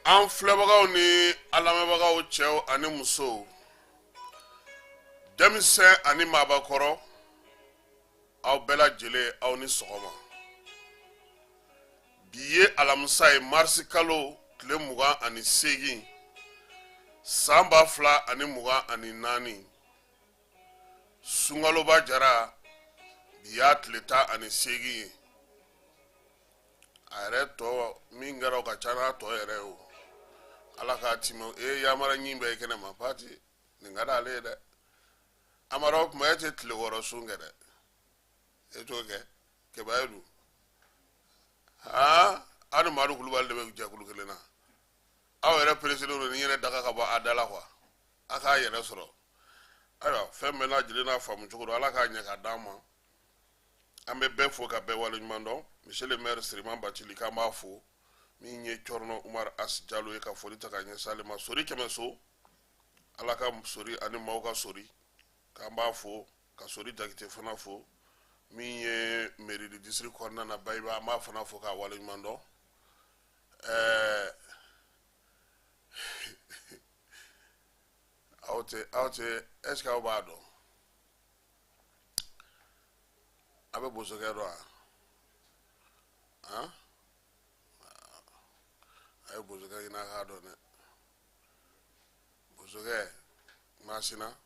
An filɛbagaw ni alamɛbagaw cɛw ani musow, denmisɛn ani maabakɔrɔ, aw bɛɛ lajɛlen aw ni sɔgɔma. Bi ye alamisa ye marisi kalo tile 28 san 2024 sunkaloba jara bi y'a tile 18 ye. A yɛrɛ tɔ min kɛra o ka ca n'a tɔ yɛrɛ o. Ala k'a timo yamara ɲin bɛ kɛnɛ ma pati nin ka d'ale ye dɛ. Amara o kuma e tɛ tile wɔɔrɔ sun kɛ dɛ. E t'o kɛ kɛbaya du. Aw ni Madu Kulubali de bɛ jɛkulu kelen na. Aw yɛrɛ président ni yɛrɛ daga ka bɔ a da la quoi. A k'a yɛrɛ sɔrɔ. Ayiwa fɛn bɛɛ lajɛlen n'a faamu cogo don, Ala k'a ɲɛ k'a d'an ma. An bɛ bɛɛ fo ka bɛɛ waleɲuman dɔn. Monsieur le maire Siriman Bacili k'an b'a fo. Min ye Cɔrɔnɔ Umar As Jalo ye ka foli ta ka ɲɛsin ale ma. Sori kɛmɛ so. Ala ka sori ani maaw ka sori. K'an b'a fo ka sori Jakite fana fo. Min ye mairie du district kɔnɔna na Bayiba, an b'a fana fo k'a waleɲuman dɔn. Aw tɛ est ce que aw b'a dɔn? A bɛ bosokɛ dɔn wa? A ye bosokɛ ɲini a k'a dɔn dɛ. Bosokɛ Masina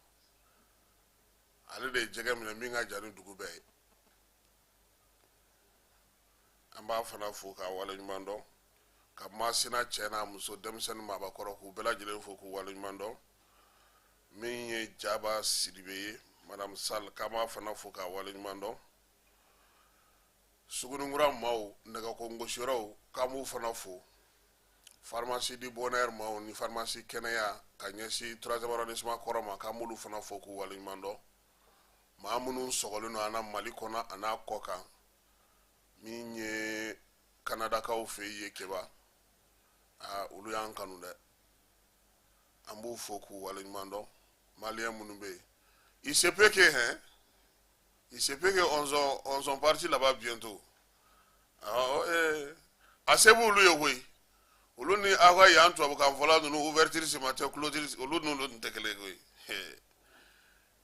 ale de ye jɛgɛ minɛ min ka jan ni dugu bɛɛ ye. An b'a fana fo k'a waleɲuman dɔn. Ka Masina cɛ n'a muso denmisɛnnin maabakɔrɔ k'u bɛɛ lajɛlen fo k'u waleɲuman dɔn. Min ye Jaba Sidibe ye, Madame Sall k'an b'a fana fo k'a waleɲuman dɔn. Sugunikura maaw nɛgɛkɔrɔgosiyɔrɔw k'an b'u fana fo. Pharmacie du Bonheur maaw ni pharmacie kɛnɛya ka ɲɛsin 3e arrondissement kɔrɔ ma k'an b'olu fana fo k'u waleɲuman dɔn. Maa minnu sɔgɔlen don an na Mali kɔnɔ a n'a kɔ kan. Min ye Kanadakaw fɛ yen Keba. Olu y'an kanu dɛ. An b'u fo k'u waleɲuman dɔn. Malien minnu bɛ yen. Il se peut que on sont partis là-bas bientôt. A se b'olu ye koyi. Olu ni aw ka yan tubabukan fɔla ninnu ouverture ce matin clôture olu ninnu tɛ kelen koyi.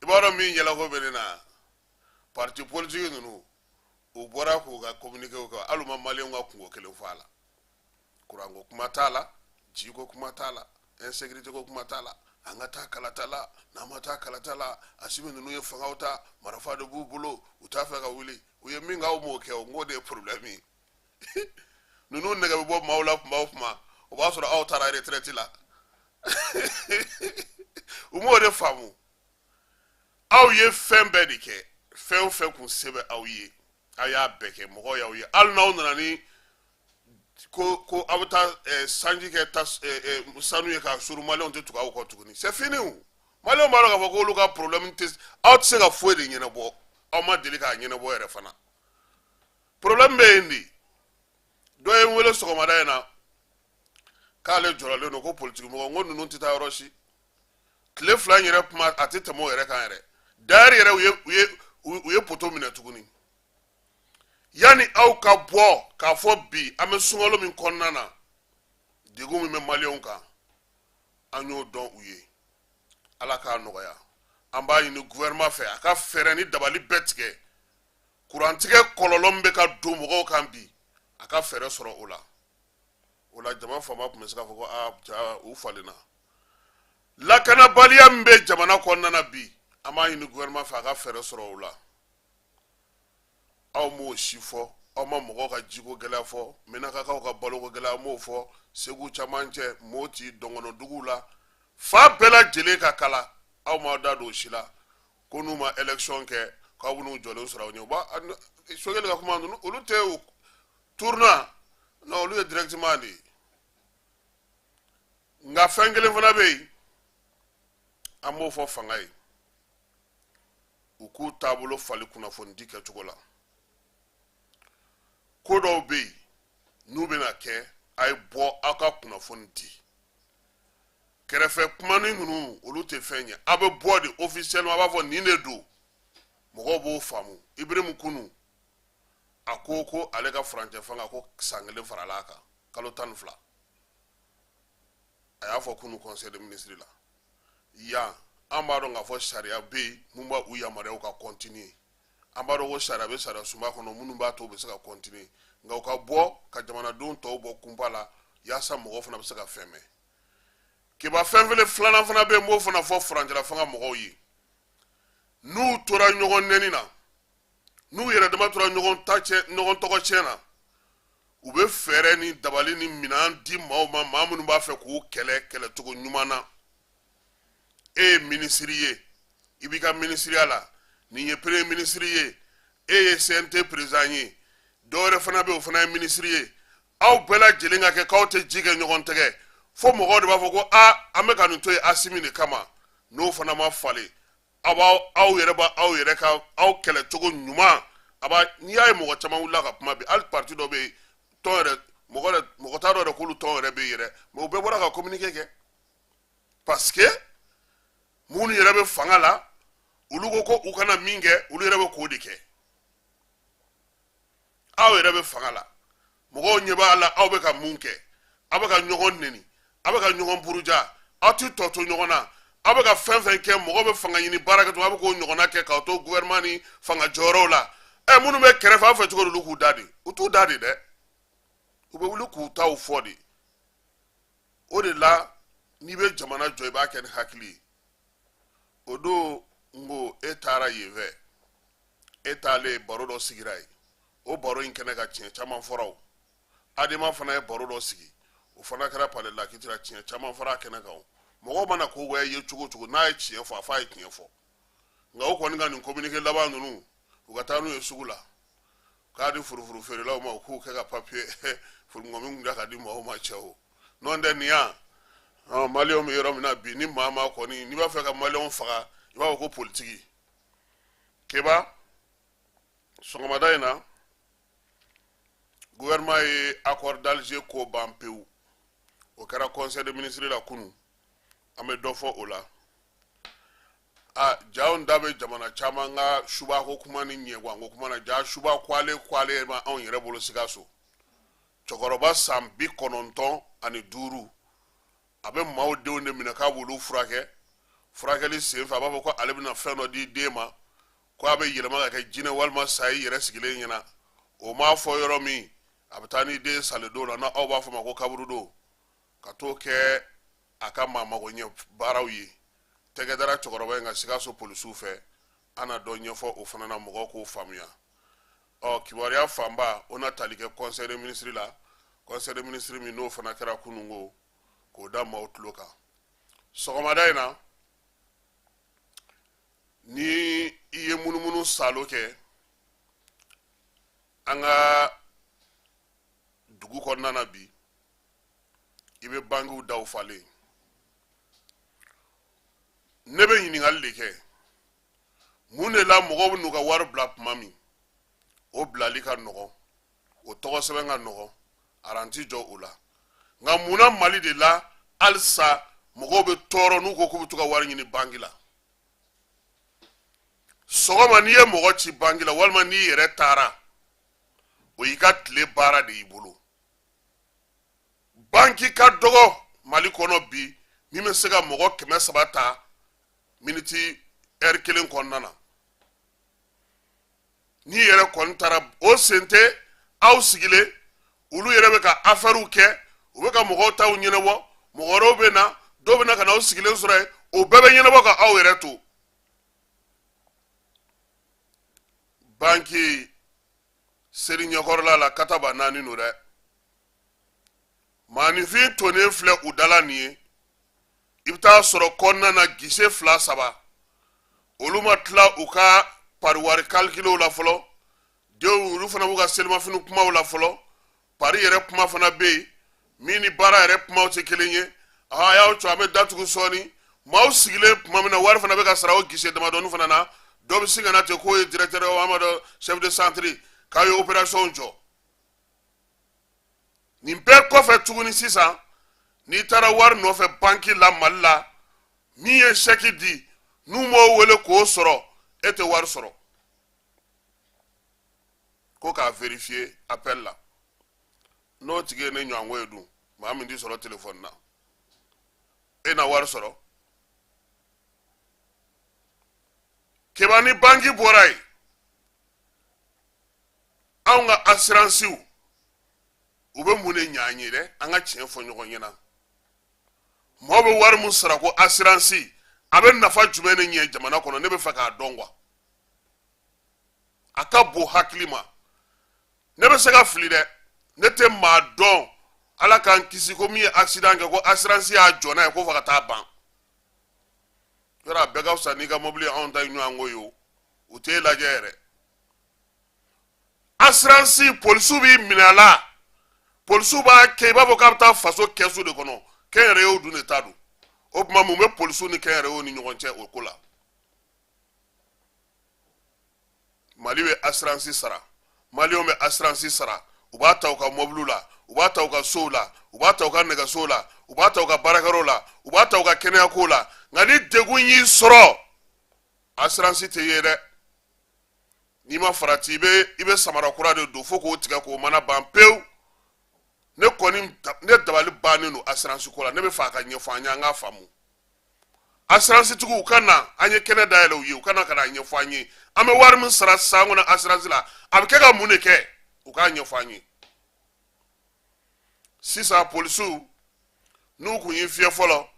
I b'a dɔn min yɛlɛko bɛ ne na. Parti politique ninnu u bɔra k'u ka communiquer kɛ hali u ma malien ka kungo kelen fɔ a la. Courant ko kuma t'a la, ji ko kuma t'a la, insécurité ko kuma t'a la. An ka taa kalata la, n'an ma taa kalata la, Asimi ninnu ye fangaw ta, marifa de b'u bolo, u t'a fɛ ka wuli. U ye min kɛ aw m'o kɛ o, n k'o de ye problème ye. Ninnu nɛgɛ bɛ bɔ maaw la kuma o kuma, o b'a sɔrɔ aw taara retraite la. U m'o de faamu. Aw ye fɛn bɛɛ de kɛ, fɛn o fɛn kun se bɛ aw ye, aw y'a bɛɛ kɛ, mɔgɔw y'aw ye. Hali n'aw nana ni ko aw bɛ taa sanji kɛ sanu ye ka suru maliyɛnw tɛ tugu aw kɔ tuguni. C'est fini o. Maliyɛnw b'a dɔn k'a fɔ k'olu ka problème tɛ, aw tɛ se ka foyi de ɲɛnabɔ. Aw ma deli k'a ɲɛnabɔ yɛrɛ fana. Problème bɛ yen de. Dɔ ye n wele sɔgɔmada in na k'ale jɔrɔlen don ko politique mɔgɔ, n ko ninnu tɛ taa yɔrɔ si. Tile 2 in yɛrɛ kuma a tɛ tɛmɛ o yɛrɛ kan yɛrɛ. D'ailleurs yɛrɛ u ye poto minɛ tuguni. Yani aw ka bɔ k'a fɔ bi an bɛ sunkalo min kɔnɔna na degun min bɛ maliyɛnw kan an y'o dɔn u ye. Ala k'a nɔgɔya. An b'a ɲini gouvernement fɛ a ka fɛɛrɛ ni dabali bɛɛ tigɛ. Kurantigɛ kɔlɔlɔ min bɛ ka don mɔgɔw kan bi a ka fɛɛrɛ sɔrɔ o la. O la jama faama tun bɛ se k'a fɔ ko u falenna. Lakanabaliya min bɛ jamana kɔnɔna na bi an b'a ɲini gouvernement fɛ a ka fɛɛrɛ sɔrɔ o la. Aw m'o si fɔ, aw ma mɔgɔw ka jiko gɛlɛya fɔ, Minakakaw ka baloko gɛlɛya m'o fɔ, Segu camancɛ, Moti, Dɔngɔnɔduguw la, fa bɛɛ lajɛlen ka kala, aw m'aw da don o si la, ko n'u ma élection kɛ, k'aw bɛn'u jɔlen sɔrɔ aw ɲɛ. Sogɛli ka kuma ninnu, olu tɛ tournant, non olu ye directement de ye. Nka fɛn kelen fana bɛ yen, an b'o fɔ fanga ye, u k'u taabolo fali kunnafonidi kɛcogo la. Ko dɔw bɛ yen n'u bɛna kɛ a ye bɔ aw ka kunnafoni di. Kɛrɛfɛ kumanin ninnu olu tɛ fɛn ye. A bɛ bɔ de officiellement a b'a fɔ nin de don. Mɔgɔw b'o faamu. Ibrim Kunu a ko ale ka furancɛ fanga ko san 1 farala a kan kalo 12. a y'a fɔ kunu conseil de ministre la yan an b'a dɔn k'a fɔ sariya bɛ yen mun b'a u yamaruya ka continuer an b'a dɔn ko sariya bɛ sariya sunba kɔnɔ minnu b'a to u bɛ se ka continuer nka u ka bɔ ka jamanadenw tɔw bɔ kunba la yaasa mɔgɔw fana bɛ se ka fɛn mɛn kiba fɛn filanan fana bɛ yen n b'o fana fɔ furancɛla fanga mɔgɔw ye n'u tora ɲɔgɔn nɛni na n'u yɛrɛ dama tora ɲɔgɔn tɔgɔ tiɲɛ na u bɛ fɛɛrɛ ni dabali ni minɛn di maaw ma maa minnu b'a fɛ k'u kɛlɛcogo ɲuman na e ye minisiri ye i b'i ka minisiriya la nin ye premier minisiri ye e ye CNT président ye dɔwɛrɛ fana bɛ yen o fana ye minisiri ye aw bɛɛ lajɛlen ka kɛ k'aw tɛ ji kɛ ɲɔgɔn tɛgɛ fo mɔgɔw de b'a fɔ ko an bɛ ka nin to yen Asimi de kama n'o fana ma falen aw yɛrɛ b'aw yɛrɛ ka aw kɛlɛcogo ɲuman n'i y'a ye mɔgɔ caman wulila ka kuma bi hali parti dɔ bɛ yen tɔn yɛrɛ mɔgɔ t'a dɔn yɛrɛ k'olu tɔn yɛrɛ bɛ yen yɛrɛ mais u bɛɛ bɔra ka communiquer kɛ parce que minnu yɛrɛ bɛ fanga la olu ko ko u kana min kɛ olu yɛrɛ bɛ k'o de kɛ aw yɛrɛ bɛ fanga la mɔgɔw ɲɛ b'a la aw bɛ ka mun kɛ aw bɛ ka ɲɔgɔn nɛni aw bɛ ka ɲɔgɔn buruja aw tɛ tɔ to ɲɔgɔn na aw bɛ ka fɛn fɛn kɛ mɔgɔw bɛ fanga ɲini baara kɛ aw bɛ k'o ɲɔgɔnna kɛ k'aw to gouvernement ni fanga jɔyɔrɔw la minnu bɛ kɛrɛfɛ aw fɛ cogo de olu k'u da de u t'u da de dɛ u bɛ wuli k'u taw fɔ de o de la n'i bɛ jamana jɔ i b'a kɛ ni hakili ye o don n ko e taara yen fɛ e taalen baro dɔ sigira yen o baro in kɛnɛ ka tiɲɛ caman fɔra o Adama fana ye baro dɔ sigi o fana kɛra palais la k'i tira tiɲɛ caman fɔra a kɛnɛ kan mɔgɔw mana ko wɛ ye cogo cogo n'a ye tiɲɛ fɔ a f'a ye tiɲɛ fɔ nka o kɔni ka nin communiqué laban ninnu u ka taa n'u ye sugu la k'a di furufuru feerelaw ma u k'u kɛ ka papier furungɔmi kun da ka di mɔgɔw ma cɛ o n'o tɛ nin yan maliyɛnw bɛ yɔrɔ min na bi ni maa ma kɔni n'i b'a fɛ ka maliyɛnw faga i b'a fɔ ko politiki keba sɔgɔmada in na gouvernement ye accord d'Alger ko ban pewu o kɛra conseil de ministre la kunu an bɛ dɔ fɔ o la jaw da bɛ jamana caman ka suba ko kuma ni ɲɛguwan ko kuma na ja suba kwale ma anw yɛrɛ bolo Sikaso cɛkɔrɔba san 95 a bɛ maaw denw de minɛ k'a b'olu furakɛ furakɛli senfɛ a b'a fɔ ko ale bɛna fɛn dɔ di den ma ko a bɛ yɛlɛma ka kɛ jinɛ walima sayi yɛrɛ sigilen ɲɛna o m'a fɔ yɔrɔ min a bɛ taa ni den salen don la n'aw b'a fɔ ma ko kaburu don ka t'o kɛ a ka maa magoɲɛ baaraw ye tɛgɛdara cɛkɔrɔba in ka Sikaso polisiw fɛ an na dɔ ɲɛfɔ o fana na mɔgɔw k'o faamuya kibaruya fanba o na tali kɛ conseil de ministre la conseil de ministre min n'o fana kɛra kunungo k'o da maaw tulo kan sɔgɔmada in na ni i ye munumunu salo kɛ an ka dugu kɔnɔna na bi i bɛ bangiw daw falen ne bɛ ɲininkali de kɛ mun de la mɔgɔw bɛ n'u ka wari bila tuma min o bilali ka nɔgɔn o tɔgɔ sɛbɛn ka nɔgɔn aranti jɔ o la nka munna Mali de la halisa mɔgɔw bɛ tɔɔrɔ n'u ko k'u bɛ to ka wari ɲini bangi la sɔgɔma n'i ye mɔgɔ ci bangi la walima n'i yɛrɛ taara o y'i ka tile baara de y'i bolo banki ka dɔgɔ Mali kɔnɔ bi min bɛ se ka mɔgɔ 300 ta miniti heure kelen kɔnɔna na n'i yɛrɛ kɔni taara o sen tɛ aw sigilen olu yɛrɛ bɛ ka affaires kɛ u bɛ ka mɔgɔw taw ɲɛnabɔ mɔgɔ wɛrɛw bɛ na dɔw bɛ na ka na aw sigilen sɔrɔ yen o bɛɛ bɛ ɲɛnabɔ ka aw yɛrɛ to banki seri ɲɛkɔrɔla la kataba 4 no dɛ maanifin tonnen filɛ u dala nin ye i bɛ taa sɔrɔ kɔnɔna na gise 2-3 olu ma tila u ka pariwari calculew la fɔlɔ denw olu fana b'u ka selimafini kumaw la fɔlɔ pari yɛrɛ kuma fana bɛ yen min ni baara yɛrɛ kumaw tɛ kelen ye a y'aw co an bɛ datugu sɔɔni maaw sigilen tuma min na wari fana bɛ ka sara o gise damadɔni fana na dɔ bɛ sin ka na ten k'o ye directeur Amadu chef de centre k'a ye opération jɔ nin bɛɛ kɔfɛ tuguni sisan n'i taara wari nɔfɛ banki la Mali la min ye chèque di n'u m'o wele k'o sɔrɔ e tɛ wari sɔrɔ ko k'a vérifier appel la n'o tigi ye ne ɲɔgɔngo ye dun maa min t'i sɔrɔ téléphone na e na wari sɔrɔ keba ni banki bɔra ye anw ka assurances u bɛ mun de ɲa an ye dɛ an ka tiɲɛ fɔ ɲɔgɔn ɲɛna mɔgɔ bɛ wari mun sara ko assurance a bɛ nafa jumɛn de ɲɛ jamana kɔnɔ ne bɛ fɛ k'a dɔn quoi a ka bon hakili ma ne bɛ se ka fili dɛ ne tɛ maa dɔn ala k'an kisi ko min ye accident kɛ ko assurance y'a jɔ n'a ye ko fo ka taa ban yɔrɔ a bɛɛ ka fisa n'i ka mobili anw ta ye ɲɔgɔn ko ye o u t'e lajɛ yɛrɛ assurance polisiw b'i minɛ a la polisiw b'a kɛ i b'a fɔ k'a bɛ taa faso kɛsu de kɔnɔ kɛnyɛrɛyew dun de ta don o tuma mun bɛ polisiw ni kɛnyɛrɛyew ni ɲɔgɔn cɛ o ko la mali bɛ assurance sara maliyɛnw bɛ assurance sara u b'a ta u ka mobiliw la u b'a ta u ka sow la u b'a ta u ka nɛgɛsow la u b'a ta u ka baarakɛyɔrɔw la u b'a ta u ka kɛnɛyakow la nka ni degun y'i sɔrɔ assurance tɛ ye dɛ n'i ma farati i bɛ samara kura de don fo k'o tigɛ k'o mana ban pewu ne dabali bannen don assurance ko la ne bɛ fɛ a ka ɲɛfɔ an ye an k'a faamu assurance tigiw u ka na an ye kɛnɛ dayɛlɛ u ye u ka na ka na ɲɛfɔ an ye an bɛ wari min sara san kɔnɔ assurance la a bɛ kɛ ka mun de kɛ u k'a ɲɛfɔ an ye sisan polisiw n'u kun y'i fiyɛ fɔlɔ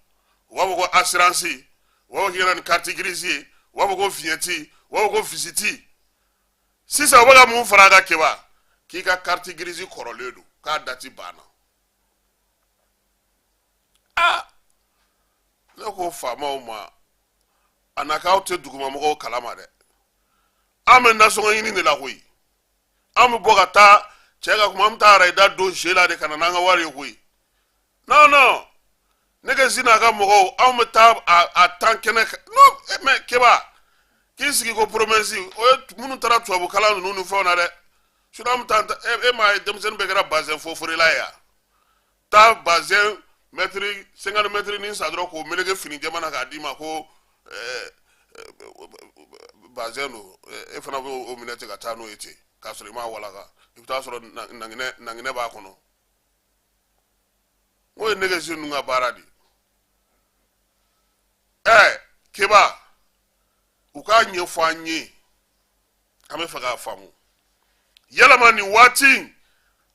u b'a fɔ ko assurance u b'a fɔ k'i ka na ni carte grise ye u b'a fɔ ko fiɲɛti u b'a fɔ ko visite sisan u bɛ ka mun fara a kan keba k'i ka carte grise kɔrɔlen don k'a dati banna ne ko faamaw ma a na k'aw tɛ dugumamɔgɔw kalama dɛ an bɛ nasɔngɔ ɲini de la koyi an bɛ bɔ ka taa cɛ ka kuma an bɛ taa arayida don zie la de ka na n'an ka wari ye koyi non ne ka zina a ka mɔgɔw anw bɛ taa a tan kɛnɛ non mais keba k'i sigi ko promesse o ye minnu taara tubabu kalan ninnu ni fɛnw na dɛ sinon an bɛ taa e m'a ye denmisɛnnin bɛɛ kɛra bazɛn foforela ye yan taa bazɛn mètre 50 mètres ni sa dɔrɔn k'o meleke fini jɛman na k'a d'i ma ko bazɛn don e fana bɛ o minɛ ten ka taa n'o ye ten k'a sɔrɔ i m'a walaka i bɛ taa sɔrɔ nanginɛ b'a kɔnɔ o ye nɛgɛsi ninnu ka baara de keba u k'a ɲɛfɔ an ye an bɛ fɛ k'a faamu yalama nin waati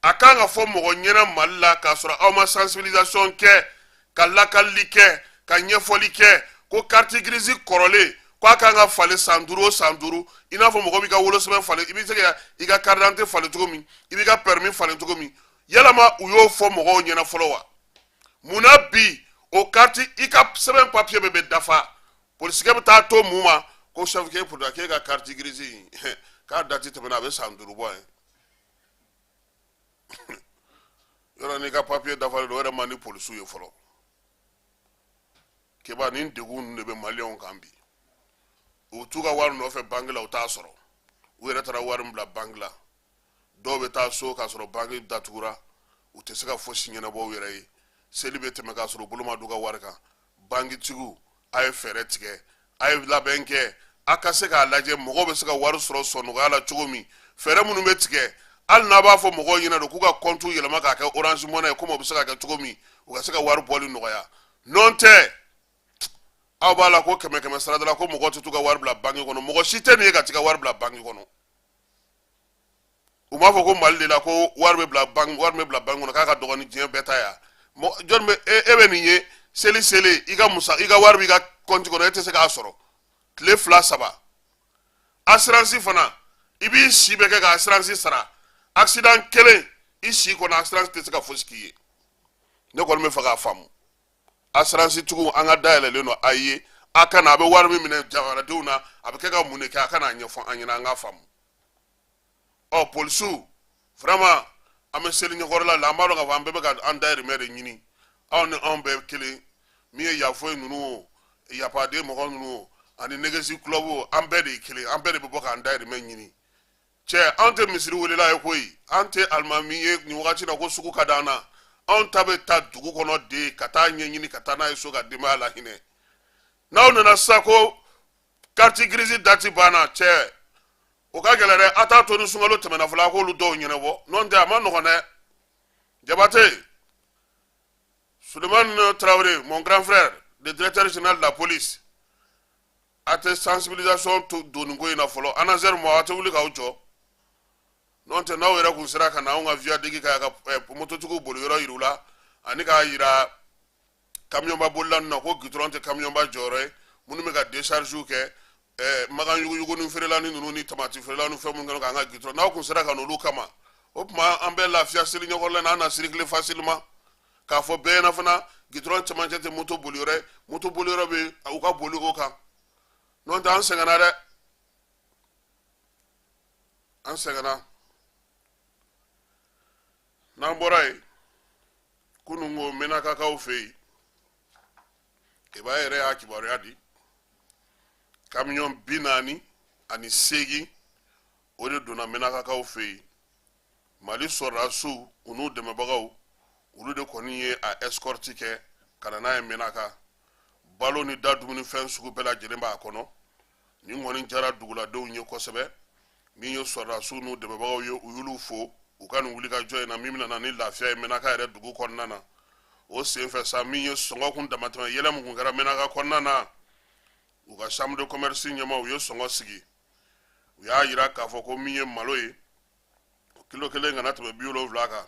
a kan ka fɔ mɔgɔ ɲɛna mali la k'a sɔrɔ aw ma sensibilisation kɛ ka lakalili kɛ ka ɲɛfɔli kɛ ko carte grise kɔrɔlen k'a kan ka falen san 5 o san 5 i n'a fɔ mɔgɔ b'i ka wolosɛbɛn falen i bɛ se ka i ka carte d'identité falen cogo min i b'i ka permis falen cogo min yalama u y'o fɔ mɔgɔw ɲɛna fɔlɔ wa munna bi o carte i ka sɛbɛn papier bɛ dafa polisikɛ bɛ taa to mun ma ko chef k'e pour k'e ka carte grise in k'a date tɛmɛna a bɛ san 5 bɔ ye yɔrɔ n'i ka papier dafalen don o yɛrɛ man di polisiw ye fɔlɔ keba nin degun de bɛ maliyɛnw kan bi u t'u ka wari nɔfɛ banki la u t'a sɔrɔ u yɛrɛ taara wari min bila banki la dɔw bɛ taa so k'a sɔrɔ banki datugura u tɛ se ka fosi ɲɛnabɔ u yɛrɛ ye seli bɛ tɛmɛ k'a sɔrɔ u bolo ma don u ka wari kan bankitigiw a ye fɛɛrɛ tigɛ a ye labɛn kɛ a ka se k'a lajɛ mɔgɔw bɛ se ka wari sɔrɔ sɔnɔgɔya la cogo min fɛɛrɛ minnu bɛ tigɛ hali n'a b'a fɔ mɔgɔw ɲɛna don k'u ka compte yɛlɛma k'a kɛ orange money ye komi o bɛ se ka kɛ cogo min u ka se ka wari bɔli nɔgɔya n'o tɛ aw b'a la ko kɛmɛ kɛmɛ sarada la ko mɔgɔ tɛ t'u ka wari bila banki kɔnɔ mɔgɔ si tɛ nin ye ka t'i ka wari bila banki kɔnɔ u b'a fɔ ko mali de la ko wari bɛ bila banki kɔnɔ k'a ka dɔgɔ ni diɲɛ bɛɛ ta ya jɔn bɛ e bɛ nin ye seli i ka wari b'i ka compte kɔnɔ e tɛ se k'a sɔrɔ tile 2 3 assurance fana i b'i si bɛɛ kɛ ka assurance sara accident kelen i si kɔnɔ assurance tɛ se ka fosi k'i ye ne kɔni bɛ fɛ k'a faamu assurance tigiw an ka dayɛlɛlen don a ye a kana a bɛ wari min minɛ jamanadenw na a bɛ kɛ ka mun de kɛ a kana a ɲɛfɔ an ɲɛna an k'a faamu polisiw vraiment an bɛ seli ɲɛkɔrɔla la an b'a dɔn k'a fɔ an bɛɛ bɛ ka an dayirimɛ de ɲini aw ni anw bɛɛ kelen min ye yafoyi ninnu o yafaden mɔgɔ ninnu o ani nɛgɛsi club o an bɛɛ de ye kelen an bɛɛ de bɛ bɔ k'an dayirimɛ ɲini cɛ anw tɛ misiri welela ye koyi an tɛ alimami ye nin wagati la ko sugu ka d'an na anw ta bɛ taa dugu kɔnɔ de ka taa ɲɛɲini ka taa n'a ye so ka denbaya la hinɛ n'aw nana sisan ko carte grise dati banna cɛ o ka gɛlɛn dɛ a t'a to ni sunkalo tɛmɛna fɔlɔ a k'olu dɔw ɲɛnabɔ n'o tɛ a ma nɔgɔn dɛ Jabate Sulemani Traoré mon grand frère le directeur général de la police ate sensibilisation to doni ko ina folo anazer mo ate wuli ka ujo non te nawo era kun sira kana nga via digi ka moto tuku bolu yoro yirula ani ka yira camion ba bollan na ko gitron te camion ba jore munu me ka décharge ke magan yugo yugo nu ferela ni nunu ni tamati ferela nu femu ngano ka nga gitron nawo kun sira kana lu kama opma ambe la fia sili nyoko le na circuler facilement ka fo be na fana gitron tamante te moto bolu yoro be u ka bolu o kan non ta an sengana de an sengana nan boray kunu ngo mena kakaw fey ke ba yere ya kibaru yadi camion binani ani segi o de donna mena kakaw fey mali sorasu unu deme bagaw ulu de koni ye a escorte ke kana na menaka balo ni dadumuni fen sugu bela jelemba akono ni ngoni jara dugula do nye kosebe mi yo sorasu nu deme bagaw yo uyulu fo ukanu wuli ka joy na mimina na ni lafiya menaka yere dugu konnana o sen fe sa mi yo songo kun damatama yele mu kun gara menaka konnana uka chambre de commerce nyama yo songo sigi ya yira ka fo ko mi ye maloye kilo kele ngana to biolo vlaka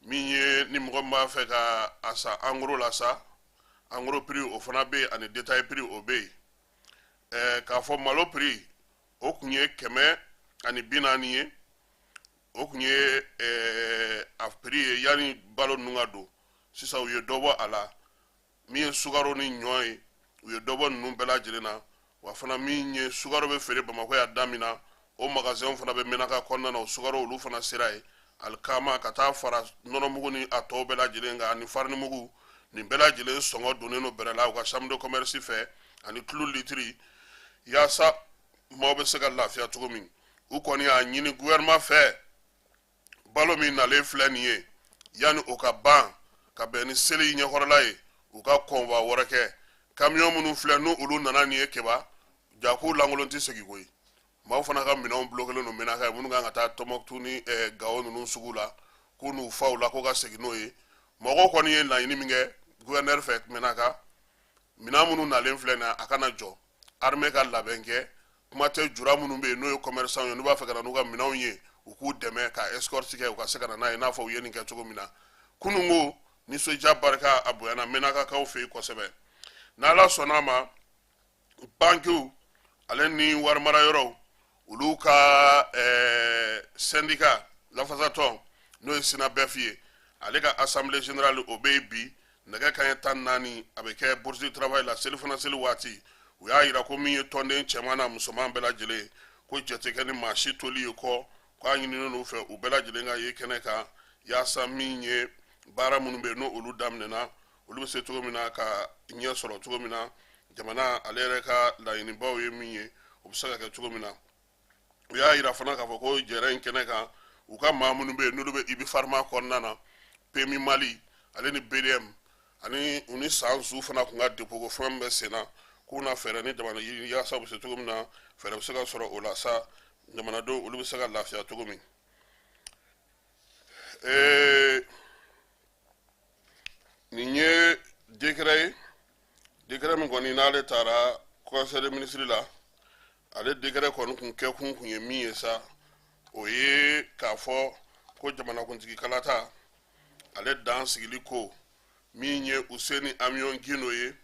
mi ye ni mo ma fe ka asa angro la sa angro prix o fana be ani detail prix o be ka fo malo prix o kunye keme ani binani ye o kunye a prix yani balo nunga do sisa uye dobo ala mi sugaro ni nyoy uye dobo nun bela jirena wa fana mi nye sugaro be fere bamako ya damina o magasin fana be menaka konna na sugaro ulu fana sirai alkama kata fara nono mugu ni ato bela jirenga ani farni mugu ni bela jiren songo doneno berala wa chambre de commerce fe ani clou litri ya sa mo be sega lafia tugomin u koni a nyini gouvernement fe balo mi na le flanier yani o ka ban ka beni seli nya horlaye u ka konwa worake camion munu flanu ulu nana ni ekeba jaku langolonti segi koy ma fana ka minon bloquer no menaka munu nga ta tomoktu ni gawo nunu sugula kunu faula ko ka segi noye mogo koni ye na yini minge gouverneur fait menaka minamunu na len flena akana jo armée ka labenke kuma te jura munu be no commerçant yo no ba fa kana no ka minon ye uku deme ka escort ke ka se kana na ina fa yeni ke tugo mina kunu ngo ni so jabarka abuyana menaka ka o fe ko sebe na la sonama banku aleni war mara yoro uluka syndicat la fazaton no sina befie alega assemblée générale obebi naga kan tan nani abeke bourse du travail la selfona sel wati u ya ira ko mi tonde chemana musoman bela jele ko jete kan machi toli ko kwa nyini no fe u bela jele nga ye keneka ya saminye bara munube no ulu damnena ulu se to mina ka nye soro to mina jamana alere ka la yini bawe minye obsaka ka to mina u ya ira fana ka ko jeren keneka u ka mamunu be no be ibi farma konnana pemi mali aleni BDM ani uni sansu fana kunga depo ko fambe sena kuna fere ni jamana ya sabu se to mina fere se ka soro ola sa jamana do ulu se ka lafia to min ninye décret mon koni nale tara conseil des ministres la ale décret kon kun ke kun ye mi sa oye ka fo ko jamana kun tigi kalata ale dan sigili ko minye useni amion ginoye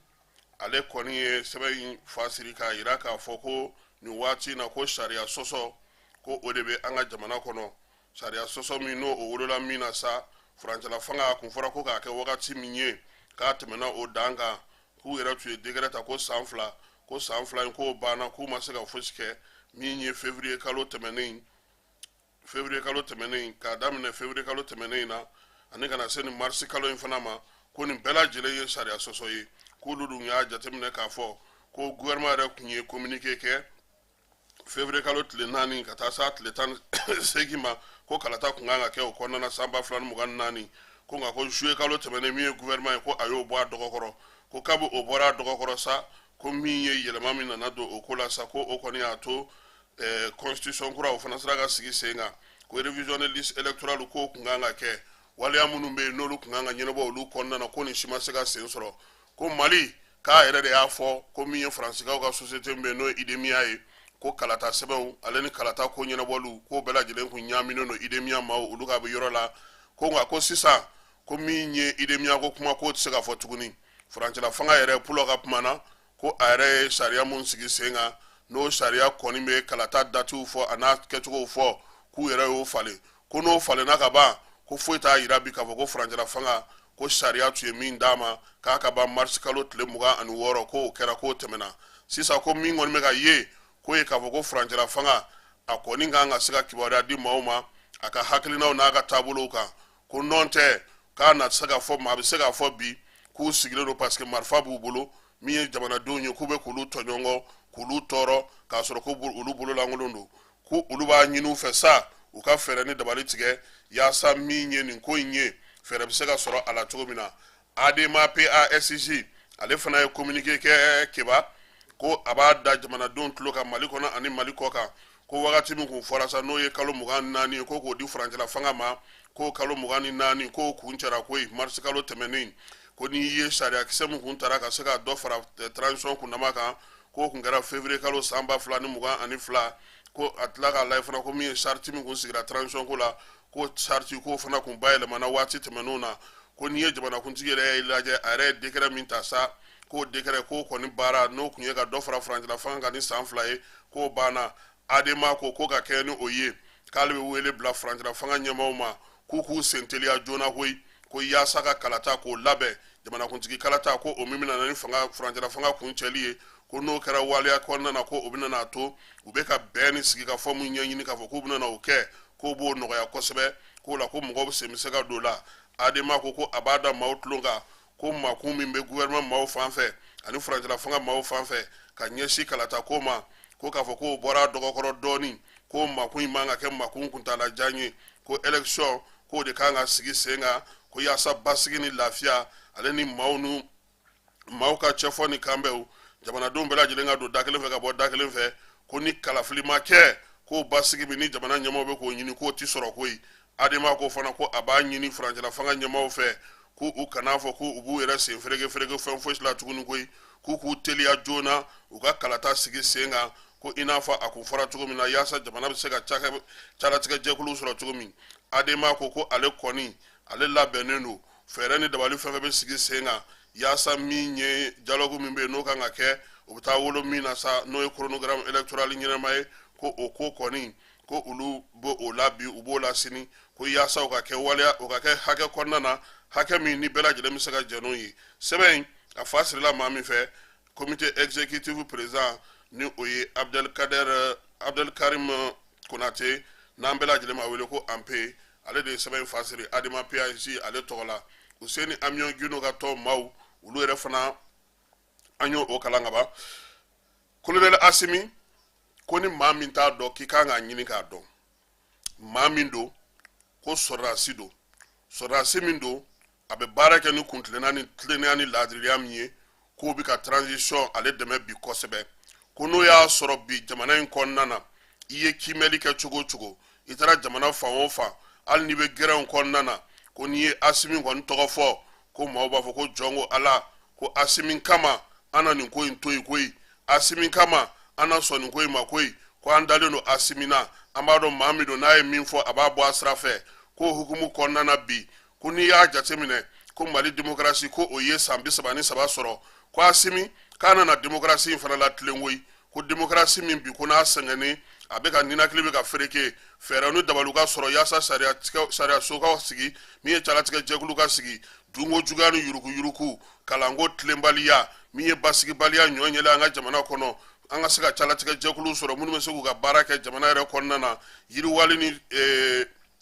ale koni ye sebe fasiri ka ira ka fo ko ni wati na ko sharia soso ko odebe anga jamana kono sharia soso mi no o wolola mina sa francala fanga kun fora ko ka ke wakati minye ka temena o danga ku yera tu décret ta ko sanfla ko bana ku masaka foske minye février kalo temenen ka damne février kalo temenen na ani kana seni mars kalo infanama ko ni bela jele ye sharia soso yi ko ludu nya jatemne ka fo ko gouvernement re kunye communiquer ke février kalo tle nani kata sa tle tan segima ko kalata kunganga ke o konna na samba flan mugan nani ko nga ko jouer kalo temene mi gouvernement ko ayo bo adogokoro ko kabo o bora adogokoro sa ko mi ye yelema mi na do o kola sa ko o koni ato constitution kura o fana sraga sigi senga ko révision liste électorale ko kunganga ke wale amunu be no lu kunganga nyene bo lu konna na ko ni shima sega sensoro ko Mali k'a yɛrɛ de y'a fɔ ko min ye faransiskaw ka société min bɛ n'o ye IDEMIA ye ko kalata sɛbɛnw ale ni kalata ko ɲɛnabɔliw ko bɛɛ lajɛlen kun ɲaaminen don IDEMIA ma olu ka bɛ yɔrɔ la ko nka ko sisan ko min ye IDEMIA ko kuma k'o tɛ se ka fɔ tuguni farancɛla fanga yɛrɛ pulo ka kuma na ko a yɛrɛ ye sariya mun sigi sen kan n'o sariya kɔni bɛ kalata datiw fɔ a n'a kɛcogow fɔ k'u yɛrɛ y'o falen ko n'o falenna ka ban ko foyi t'a yira bi k'a fɔ ko farancɛla fanga ko sariya tun ye min d'a ma k'a ka ban marisi kalo tile 26 k'o kɛra k'o tɛmɛna sisan ko min kɔni bɛ ka ye k'o ye k'a fɔ ko farancɛla fanga a kɔni kan ka se ka kibaruya di maaw ma a ka hakilinaw n'a ka taabolow kan ko nɔn tɛ k'a na se ka fɔ maa bɛ se k'a fɔ bi k'u sigilen don parce que marifa b'u bolo min ye jamanadenw ye k'u bɛ k'olu tɔɲɔgɔn k'olu tɔɔrɔ k'a sɔrɔ ko olu bololankolon don ko olu b'a ɲini u fɛ sa u ka fɛɛrɛ ni dabali tigɛ yaasa min ye nin ko in ye fɛɛrɛ bɛ se ka sɔrɔ a la cogo min na ADEMA PASJ ale fana ye communiqué kɛ Keba ko a b'a da jamanadenw tulo kan Mali kɔnɔ ani Mali kɔ kan ko wagati min kun fɔra sa n'o ye kalo 24 ye ko k'o di farancɛla fanga ma ko kalo 24 k'o kun cɛra ko ye marisi kalo tɛmɛnen ko n'i ye sariya kisɛ min kun tara ka se ka dɔ fara transition kundama kan k'o kun kɛra février kalo san 2022 ko a tila k'a lajɛ fana ko min ye charte min kun sigira transition ko la ko charte ko fana kun bayɛlɛmana waati tɛmɛnenw na ko n'i ye jamanakuntigi yɛrɛ ye lajɛ a yɛrɛ ye décret min ta sa k'o décret k'o kɔni baara n'o kun ye ka dɔ fara farancɛla fanga kan ni san 2 ye k'o banna ADEMA ko ka kɛ ni o ye k'ale bɛ wele bila farancɛla fanga ɲɛmaaw ma k'u k'u senteliya joona koyi ko yaasa ka kalata k'o labɛn jamanakuntigi kalata ko o min bɛna na ni farancɛla fanga kun cɛli ye ko n'o kɛra waleya kɔnɔna na ko o bɛna n'a to u bɛ ka bɛn ni sigi ka fɔ mun ɲɛɲini k'a fɔ k'u bɛna o kɛ k'o b'o nɔgɔya kosɛbɛ k'o la ko mɔgɔw bɛ se ka don o la ADEMA ko a b'a da maaw tulon kan ko makun min bɛ gouvernement maaw fan fɛ ani farancɛla fanga maaw fan fɛ ka ɲɛsin kalata ko ma ko k'a fɔ k'o bɔra dɔgɔkɔrɔ dɔɔni ko makun in man ka kɛ makun kuntalajan ye ko élection k'o de kan ka sigi sen kan ko yaasa basigi ni lafiya ale ni maaw ka cɛfɔ ni kanbɛnw jamanadenw bɛɛ lajɛlen ka don da kelen fɛ ka bɔ da kelen fɛ ko ni kalafili ma kɛ k'o basigi min ni jamana ɲɛmaaw bɛ k'o ɲini k'o ti sɔrɔ koyi ADEMA ko fana ko a b'a ɲini farancɛla fanga ɲɛmaaw fɛ k'u kana fɔ k'u b'u yɛrɛ sen ferege fɛn fosi la tuguni koyi k'u teliya joona u ka kalata sigi sen kan ko i n'a fɔ a kun fɔra cogo min na yaasa jamana bɛ se ka calatigɛ jɛkulu sɔrɔ cogo min ADEMA ko ale kɔni ale labɛnnen don fɛɛrɛ ni dabali fɛn fɛn bɛ sigi sen kan yaasa min ye dialogue min bɛ yen n'o kan ka kɛ o bɛ taa wolo min na sa n'o ye chronogramme électoral ɲɛnama ye ko o ko kɔni ko olu b'o o la bi u b'o la sini ko yaasa o ka kɛ waleya o ka kɛ hakɛ kɔnɔna na hakɛ min ni bɛɛ lajɛlen bɛ se ka jɛ n'o ye sɛbɛn in a fa sirila maa min fɛ comité exécutif président ni o ye Abdelkarim Konate n'an bɛɛ lajɛlen ma wele ko ANPE ale de ye sɛbɛn in fa siri ADEMA PASJ ale tɔgɔ la Useni Amion Gino ka tɔn maaw olu yɛrɛ fana an y'o kalan ka ban Colonel Asimi ko ni maa min t'a dɔn k'i kan k'a ɲini k'a dɔn maa min don ko sɔrɔdasi don sɔrɔdasi min don a bɛ baara kɛ ni kuntilennenya ni laadiriya min ye k'o bɛ ka transition ale dɛmɛ bi kosɛbɛ ko n'o y'a sɔrɔ bi jamana in kɔnɔna na i ye kimɛli kɛ cogo o cogo i taara jamana fan o fan hali n'i bɛ gɛrɛnw kɔnɔna na ko n'i ye Asimi kɔni tɔgɔ fɔ ko maaw b'a fɔ ko jɔn ko Ala ko Asimi kama an na nin ko in to yen koyi Asimi kama an na sɔn nin ko in ma koyi ko an dalen don Asimi na an b'a dɔn maa min don n'a ye min fɔ a b'a bɔ a sira fɛ ko hukumu kɔnɔna na bi ko n'i y'a jateminɛ ko Mali démocratie ko o ye san 33 sɔrɔ ko Asimi k'a nana démocratie in fana la tilen koyi ko démocratie min bi ko n'a sɛgɛnnen a bɛ ka ninakili bɛ ka fereke fɛɛrɛ ni dabaliw ka sɔrɔ yaasa sariya so ka sigi min ye calatigɛ jɛkulu ka sigi dunko juguya ni yuruku kalanko tilenbaliya min ye basigibaliya ɲɔ yɛlɛ an ka jamana kɔnɔ an ka se ka calatigɛ jɛkulu sɔrɔ minnu bɛ se k'u ka baara kɛ jamana yɛrɛ kɔnɔna na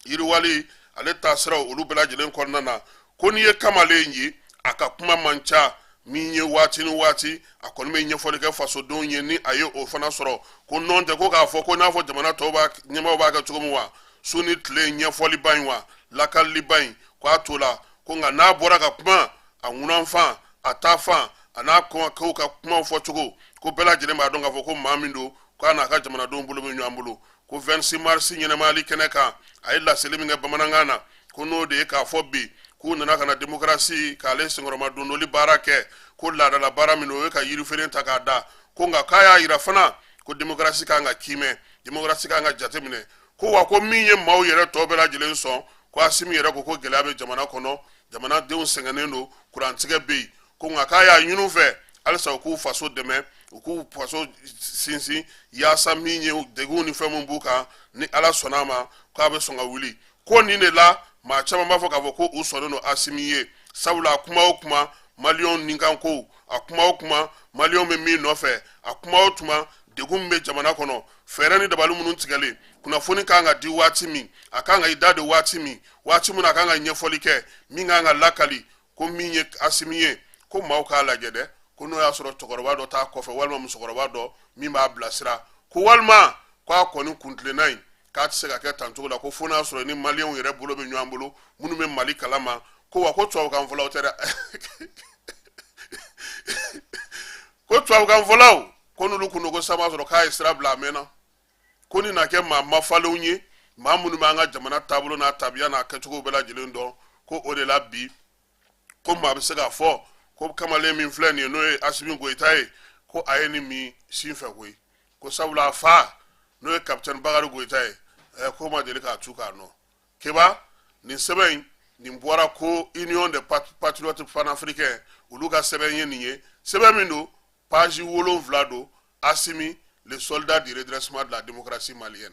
yiriwali ale taasiraw olu bɛɛ lajɛlen kɔnɔna na ko n'i ye kamalen ye a ka kuma man ca min ye waati ni waati a kɔni bɛ ɲɛfɔli kɛ fasodenw ye ni a ye o fana sɔrɔ ko nɔn tɛ ko k'a fɔ ko n'a fɔ jamana tɔw ɲɛmaaw b'a kɛ cogo min wa su ni tile ɲɛfɔliba in wa lakaliliba in k'a to la ko nka n'a bɔra ka kuma a ŋunanfan a taafan a n'a kɔnkaw ka kumaw fɔ cogo ko bɛɛ lajɛlen b'a dɔn k'a fɔ ko maa min don k'a n'a ka jamanadenw bolo bɛ ɲɔgɔn bolo ko 26 mars ɲɛnɛmayali kɛnɛ kan a ye laseli min kɛ bamanankan na ko n'o de ye k'a fɔ bi k'u nana ka na démocratie k'ale senkɔrɔma dondoli baara kɛ ko laadala baara min o ye ka yiriferen ta k'a da ko nka k'a y'a yira fana ko démocratie kan ka kiimɛ démocratie kan ka jateminɛ ko wa ko min ye maaw yɛrɛ tɔ bɛɛ lajɛlen sɔn ko Asimi yɛrɛ ko gɛlɛya bɛ jamana kɔnɔ jamanadenw sɛgɛnnen don kurantigɛ bɛ yen ko nka k'a y'a ɲini u fɛ halisa u k'u faso dɛmɛ u k'u faso sinsin yaasa min ye degun ni fɛn min b'u kan ni Ala sɔnna a ma k'a bɛ sɔn ka wuli ko nin de la maa caman b'a fɔ k'a fɔ ko u sɔnnen don Asimi ye sabula a kuma o kuma maliyɛnw nin kan ko a kuma o kuma maliyɛnw bɛ min nɔfɛ a kuma o kuma degun min bɛ jamana kɔnɔ fɛɛrɛ ni dabali minnu tigɛlen kunnafoni kan ka di waati min a kan ka i da don waati min a kan ka ɲɛfɔli kɛ min kan ka lakali ko min ye Asimi ye ko maaw k'a lajɛ dɛ ko n'o y'a sɔrɔ cɛkɔrɔba dɔ t'a kɔfɛ walima musokɔrɔba dɔ min b'a bilasira ko walima k'a kɔni kuntilenna yen k'a tɛ se ka kɛ tancogo la ko fo n'a sɔrɔ ni maliyɛnw yɛrɛ bolo bɛ ɲɔgɔn bolo minnu bɛ Mali kalama ko wa ko tubabukan fɔlaw tɛ dɛ ko tubabukan fɔlaw ko n'olu kun don ko sama sɔrɔ k'a ye sira bila a mɛnna ko ni na kɛ maa mafalenw ye maa minnu b'an ka jamana taabolo n'a tabiya n'a kɛcogo bɛɛ lajɛlen dɔn ko o de la bi ko maa bɛ se k'a fɔ ko kamalen min filɛ nin ye n'o ye Asimi Goyita ye ko a ye nin min sin fɛ koyi ko sabula a fa n'o ye capitaine Bakari Goyita ye ko ma deli k'a tu k'a nɔ keba nin sɛbɛn in nin bɔra ko Union des Patriotes Panafricains olu ka sɛbɛn ye nin ye sɛbɛn min don page 7 don Asimi le soldat du redressement de la démocratie malienne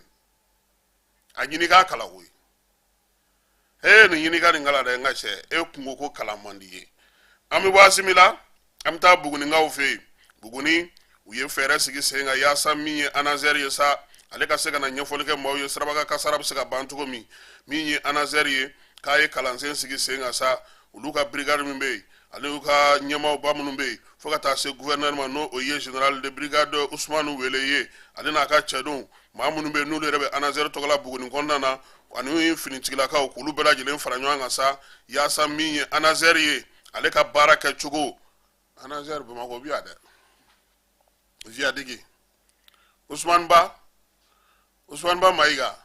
a ɲini k'a kalan koyi nin ɲini ka nin kalan dɛ n ka cɛ e kungo ko kalan man di ye an bɛ bɔ Asimi la an bɛ taa Bugunikaw fɛ yen Buguni u ye fɛɛrɛ sigi sen kan yaasa min ye Anazɛri ye sa ale ka se ka na ɲɛfɔli kɛ maaw ye Siraba ka kasara bɛ se ka ban cogo min ye Anazɛri ye k'a ye kalansen sigi sen kan sa olu ka brigade min bɛ yen ale y'u ka ɲɛmaaw minnu bɛ yen fo ka taa se gouverneur ma n'o o ye général de brigade Usumanu Wele ye ale n'a ka cɛdenw maa minnu bɛ yen n'olu yɛrɛ bɛ Anazɛri tɔgɔla Buguni kɔnɔna na ani finitigilakaw k'olu bɛɛ lajɛlen fara ɲɔgɔn kan sa yaasa min ye Anazɛri ye ale ka baara kɛcogo Anazɛri Bamakɔ bi yan dɛ Viadigi Usman Ba Mayiga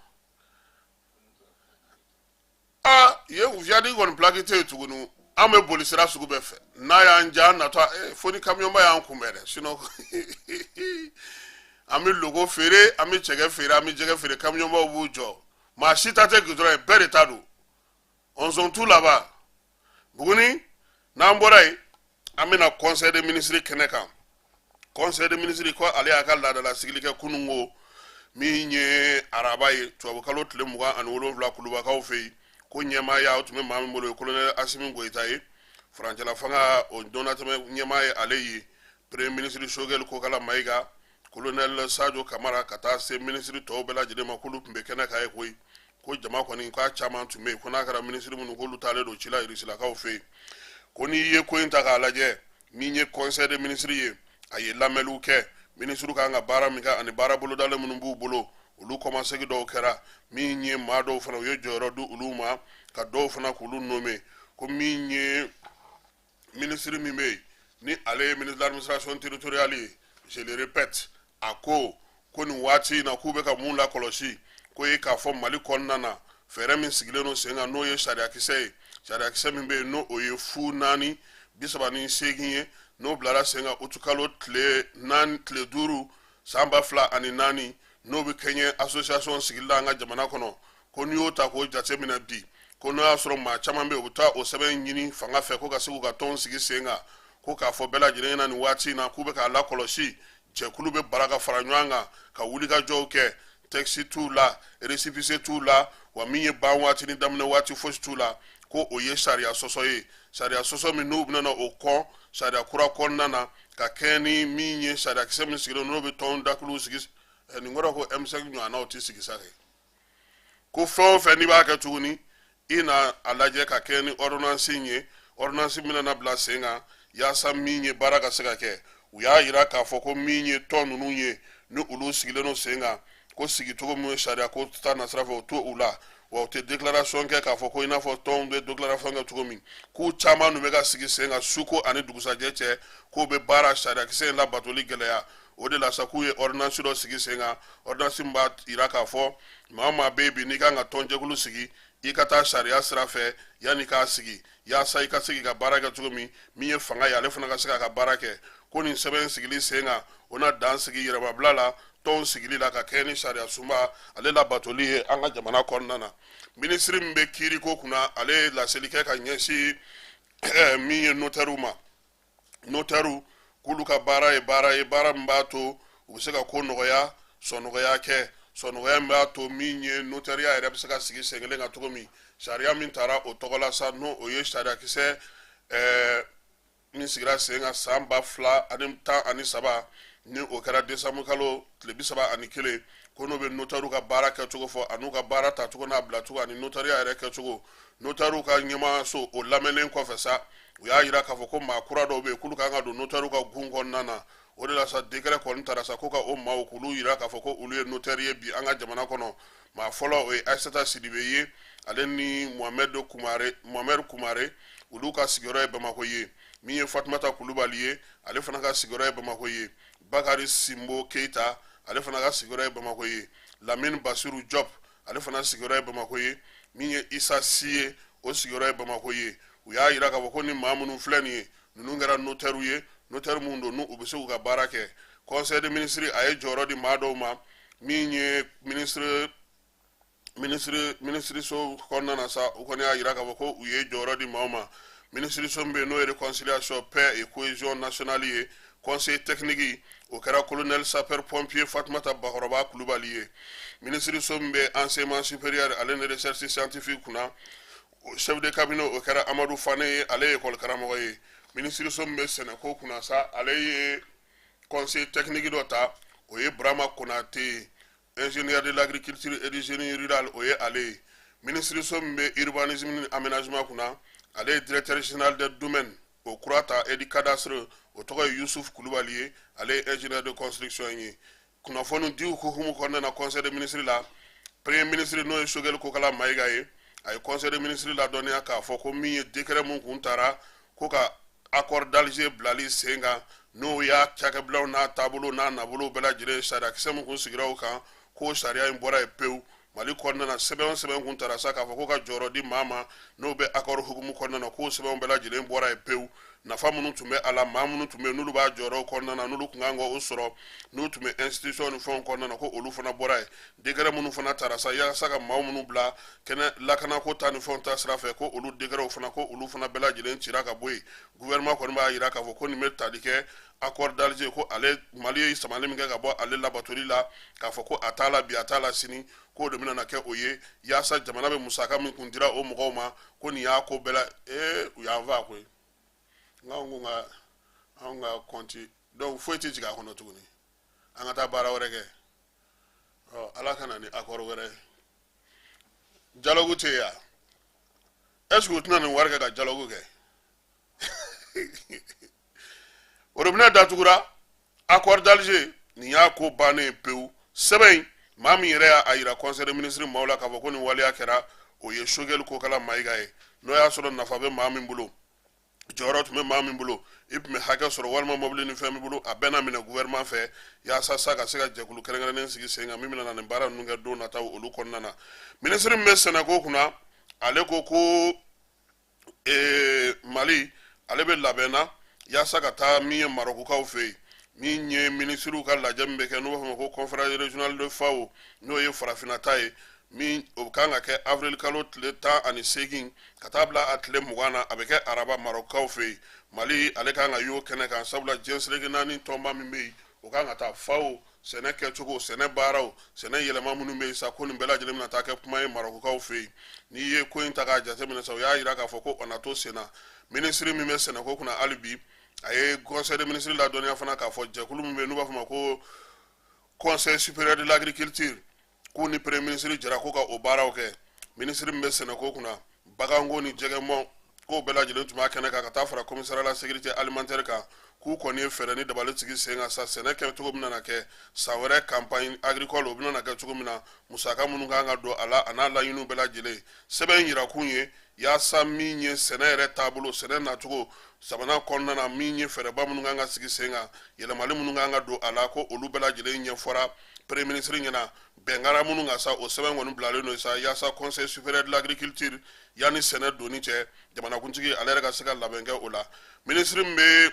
ye Viadigi kɔni plaki tɛ yen tuguni an bɛ boli sira sugu bɛɛ fɛ n'a y'an ja an natɔ fo ni kamiyɔnba y'an kunbɛn dɛ sinon an bɛ logo feere an bɛ cɛkɛ feere an bɛ jɛgɛ feere kamiyɔnbaw b'u jɔ maa si ta tɛ gudɔrɔn ye bɛɛ de ta don on zone tout là-bas Buguni n'an bɔra yen an bɛna conseil des ministres kɛnɛ kan conseil des ministres ko ale y'a ka laadala sigili kɛ kunun ko min ye araba ye tubabukalo tile 27 kulubakaw fɛ yen ko ɲɛmaaya o tun bɛ maa min bolo ye colonel Asimi Goyita ye farancɛla fanga o donnatɛmɛ ɲɛmaa ye ale ye premier ministre Choguel Kokala Mayiga colonel Sadio Kamara ka taa se ministre tɔw bɛɛ lajɛlen ma k'olu tun bɛ kɛnɛ kan ye koyi ko jama kɔni k'a caman tun bɛ yen ko n'a kɛra ministre minnu k'olu taalen don ci la Irisilakaw fɛ yen ko n'i ye ko in ta k'a lajɛ min ye conseil des ministres ye a ye lamɛnliw kɛ ministre kan ka baara min kɛ ani baara bolodalen minnu b'u bolo olu kɔmasegi dɔw kɛra min ye maa dɔw fana u ye jɔyɔrɔ di olu ma ka dɔw fana k'olu nome ko min ye ministre min bɛ yen ni ale ye ministre de l'administration territoriale ye je le répète a ko nin waati in na k'u bɛ ka mun lakɔlɔsi ko ye k'a fɔ Mali kɔnɔna na fɛɛrɛ min sigilen don sen kan n'o ye sariyakisɛ ye sariyakisɛ min bɛ yen n'o o ye fu 438 ye n'o bilara sen kan utukalo tile 5 san 2004 n'o bɛ kɛɲɛ association sigila an ka jamana kɔnɔ ko n'i y'o ta k'o jateminɛ bi ko n'o y'a sɔrɔ maa caman bɛ yen u bɛ taa o sɛbɛn ɲini fanga fɛ ko ka se k'u ka tɔn sigi sen kan ko k'a fɔ bɛɛ lajɛlen ɲɛna nin waati in na k'u bɛ k'a lakɔlɔsi jɛkulu bɛ bara ka fara ɲɔgɔn kan ka wulikajɔw kɛ texte t'u la récépissé t'u la wa min ye ban waati ni daminɛ waati fosi t'u la ko o ye sariya sɔsɔ ye sariya sɔsɔ min n'u bɛna o kɔn sariya kura kɔnɔna na ka kɛ ni min ye sariyakisɛ min sigilen n'o bɛ tɔn dakuluw sigi nin kɔrɔ ko M5 ɲɔgɔnnaw tɛ sigi sa kɛ ko fɛn o fɛn n'i b'a kɛ tuguni i na a lajɛ ka kɛ ni ordonnance ye ordonnance min na bila sen kan yaasa min ye baara ka se ka kɛ u y'a jira k'a fɔ ko min ye tɔn ninnu ye ni olu sigilen don sen kan ko sigicogo min ye sariya ko taa nasira fɛ o to u la wa u tɛ déclaration kɛ k'a fɔ ko i n'a fɔ tɔnw bɛ déclaration kɛ cogo min k'u caman dun bɛ ka sigi sen kan suko ani dugusajɛ cɛ k'u bɛ baara sariyakisɛ in labatoli gɛlɛya o de la sa k'u ye ordonnance dɔ sigi sen kan ordonnance min b'a jira k'a fɔ maa o maa bɛ yen bi n'i kan ka tɔnjɛkulu sigi i ka taa sariya sira fɛ yanni k'a sigi yaasa i ka sigi ka baara kɛ cogo min ye fanga ye ale fana ka se k'a ka baara kɛ ko nin sɛbɛn sigili sen kan o na dan sigi yɛrɛmabila la tɔn sigili la ka kɛ ni sariya sunba ale la batoli ye an ka jamana kɔnɔna na minisiri min bɛ kiiri ko kunna ale ye laseli kɛ ka ɲɛsin min ye notɛriw ma notɛriw k'olu ka baara ye baara min b'a to u bɛ se ka ko nɔgɔya sɔnɔgɔya kɛ sɔnɔgɔya min b'a to min ye notɛriya yɛrɛ bɛ se ka sigi sen kelen kan cogo min sariya min taara o tɔgɔ la sa n'o o ye sariyakisɛ min sigira sen kan san 2013 ni o kɛra desanburu kalo tile 31 ko n'o bɛ notɛriw ka baara kɛcogo fɔ a n'u ka baara tacogo n'a bilacogo ani notɛriya yɛrɛ kɛcogo notɛriw ka ɲɛmaayaso o lamɛnlen kɔfɛ sa u y'a jira k'a fɔ ko maa kura dɔw bɛ yen k'olu kan ka don notɛriw ka gun kɔnɔna na o de la sa décret kɔni taara sa ko ka o maaw k'olu jira k'a fɔ ko olu ye notɛri ye bi an ka jamana kɔnɔ maa fɔlɔ o ye Aissata Sidibe ye ale ni Mohamed Kumare olu ka sigiyɔrɔ ye Bamako ye min ye Fatumata Kulubali ye ale fana ka sigiyɔrɔ ye Bamako ye Bakari Simbo Keita ale fana ka sigiyɔrɔ ye Bamako ye Lamine Basiru Diop ale fana sigiyɔrɔ ye Bamako ye min ye Issa Sy ye o sigiyɔrɔ ye Bamako ye u y'a jira k'a fɔ ko ni maa minnu filɛ nin ye ninnu kɛra notɛriw ye notɛri minnu don n'u bɛ se k'u ka baara kɛ conseil des ministres a ye jɔyɔrɔ di maa dɔw ma min ye minisiriso kɔnɔna na sa u kɔni y'a jira k'a fɔ ko u ye jɔyɔrɔ di maaw ma minisiriso min bɛ yen n'o ye réconciliation paix et cohésion nationale ye conseil technique o kɛra colonel sapeur pompier Fatumata Bakɔrɔba Kulubali ye minisiriso min bɛ enseignement supérieur ale ni recherche scientifique kunna chef de cabinet o kɛra Amadou Fane ye ale ye école karamɔgɔ ye minisiriso min bɛ sɛnɛko kunna sa ale ye conseil technique dɔ ta o ye Burama Konate ingénieur de l'agriculture et du génie rural o ye ale ye minisiriso min bɛ urbanisme ni aménagement kunna ale ye directeur général des domaines o kura ta et du cadastre o tɔgɔ ye Yusuf Kulubali ye ale ye ingénieur de construction ye kunnafoni diw hukumu kɔnɔna na conseil des ministres la premier ministre n'o ye Sogɛli Kokala Mayiga ye a ye conseil des ministres ladɔnniya k'a fɔ ko min ye décret mun kun taara ko ka accord d'Alger bilali sen kan n'o y'a cakɛbilaw n'a taabolo n'a nabolo bɛɛ lajɛlen sariyakisɛ mun kun sigira o kan k'o sariya in bɔra yen pewu Mali kɔnɔna na sɛbɛn kun taara sa k'a fɔ ko ka jɔyɔrɔ di maa ma n'o bɛ accord hukumu kɔnɔna na k'o sɛbɛnw bɛɛ lajɛlen bɔra yen pewu nafa minnu tun bɛ a la maa minnu tun bɛ yen n'olu b'a jɔyɔrɔ kɔnɔna na n'olu kun kan ka o sɔrɔ n'u tun bɛ institution ni fɛnw kɔnɔna na ko olu fana bɔra yen décret minnu fana taara sa yaasa ka maaw minnu bila kɛnɛ lakanako ta ni fɛnw ta sira fɛ ko olu décretw fana ko olu fana bɛɛ lajɛlen cira ka bɔ yen gouvernement kɔni b'a jira k'a fɔ ko nin bɛ tali kɛ accord d'Alger ko ale Mali ye samali min kɛ ka bɔ ale labatoli la k'a fɔ ko a t'a la bi a t'a la sini k'o de bɛna kɛ o ye yaasa jamana bɛ musaka min kun dira o mɔgɔw ma ko nin y'a ko bɛɛ la u y'an faa koyi anw ka kɔnti donc foyi tɛ jigin a kɔnɔ tuguni an ka taa baara wɛrɛ kɛ ala ka na ni accord wɛrɛ ye dialogue tɛ yen ya est-ce que u tɛna nin wari kɛ ka dialogue kɛ robinet datugura accord d'Alger nin y'a ko bannen pewu sɛbɛn in maa min yɛrɛ y'a jira conseil des ministres maaw la k'a fɔ ko nin waleya kɛra o ye Sogɛli Kokala Mayiga ye n'o y'a sɔrɔ nafa bɛ maa min bolo jɔyɔrɔ tun bɛ maa min bolo i tun bɛ hakɛ sɔrɔ walima mobili ni fɛn min bolo a bɛɛ na minɛ gouvernement fɛ yaasa sa ka se ka jɛkulu kɛrɛnkɛrɛnnen sigi sen kan min bɛna na nin baara ninnu kɛ don nataw olu kɔnɔna na minisiri min bɛ sɛnɛko kunna ale ko ko Mali ale bɛ labɛnna yaasa ka taa min ye Marokukaw fɛ yen min ye minisiriw ka lajɛ min bɛ kɛ n'o b'a fɔ ma ko conférence régionale de FAO n'o ye farafinna ta ye min o kan ka kɛ avril kalo tile 18 ka taa bila a tile 20 na a bɛ kɛ araba Marokukaw fɛ yen Mali ale kan ka y'o kɛnɛ kan sabula diɲɛ seleke naani tɔnba min bɛ yen o kan ka taa FAO sɛnɛ kɛcogo sɛnɛ baaraw sɛnɛ yɛlɛma minnu bɛ yen sa ko nin bɛɛ lajɛlen bɛna taa kɛ kuma ye Marokukaw fɛ yen n'i ye ko in ta k'a jateminɛ sa o y'a jira k'a fɔ ko o na to sen na minisiri min bɛ sɛnɛko kunna hali bi a ye conseil des ministres ladɔnniya fana k'a fɔ jɛkulu min bɛ yen n'u b'a fɔ ma ko conseil supérieur de l'agriculture k'u ni premier ministre jɛra ko ka o baaraw kɛ minisiri min bɛ sɛnɛko kunna baganko ni jɛgɛmɔ k'o bɛɛ lajɛlen tun b'a kɛnɛ kan ka taa fara commissariat la sécurité alimentaire kan k'u kɔni ye fɛɛrɛ ni dabali sigi sen kan sa sɛnɛ kɛ cogo min na kɛ san wɛrɛ campagne agricole o bɛna kɛ cogo min na musaka minnu kan ka don a la a n'a laɲiniw bɛɛ lajɛlen sɛbɛn in jira kun ye yaasa min ye sɛnɛ yɛrɛ taabolo sɛnɛ nacogo jamana kɔnɔna na min ye fɛɛrɛba minnu kan ka sigi sen kan yɛlɛmali minnu kan ka don a la ko olu bɛɛ lajɛlen ɲɛfɔra premier ministre ɲɛna bɛnkara minnu ka sa o sɛbɛn kɔni bilalen don sa yaasa conseil supérieur de l'agriculture yanni sɛnɛ donni cɛ jamanakuntigi ale yɛrɛ ka se ka labɛn kɛ o la ministre min bɛ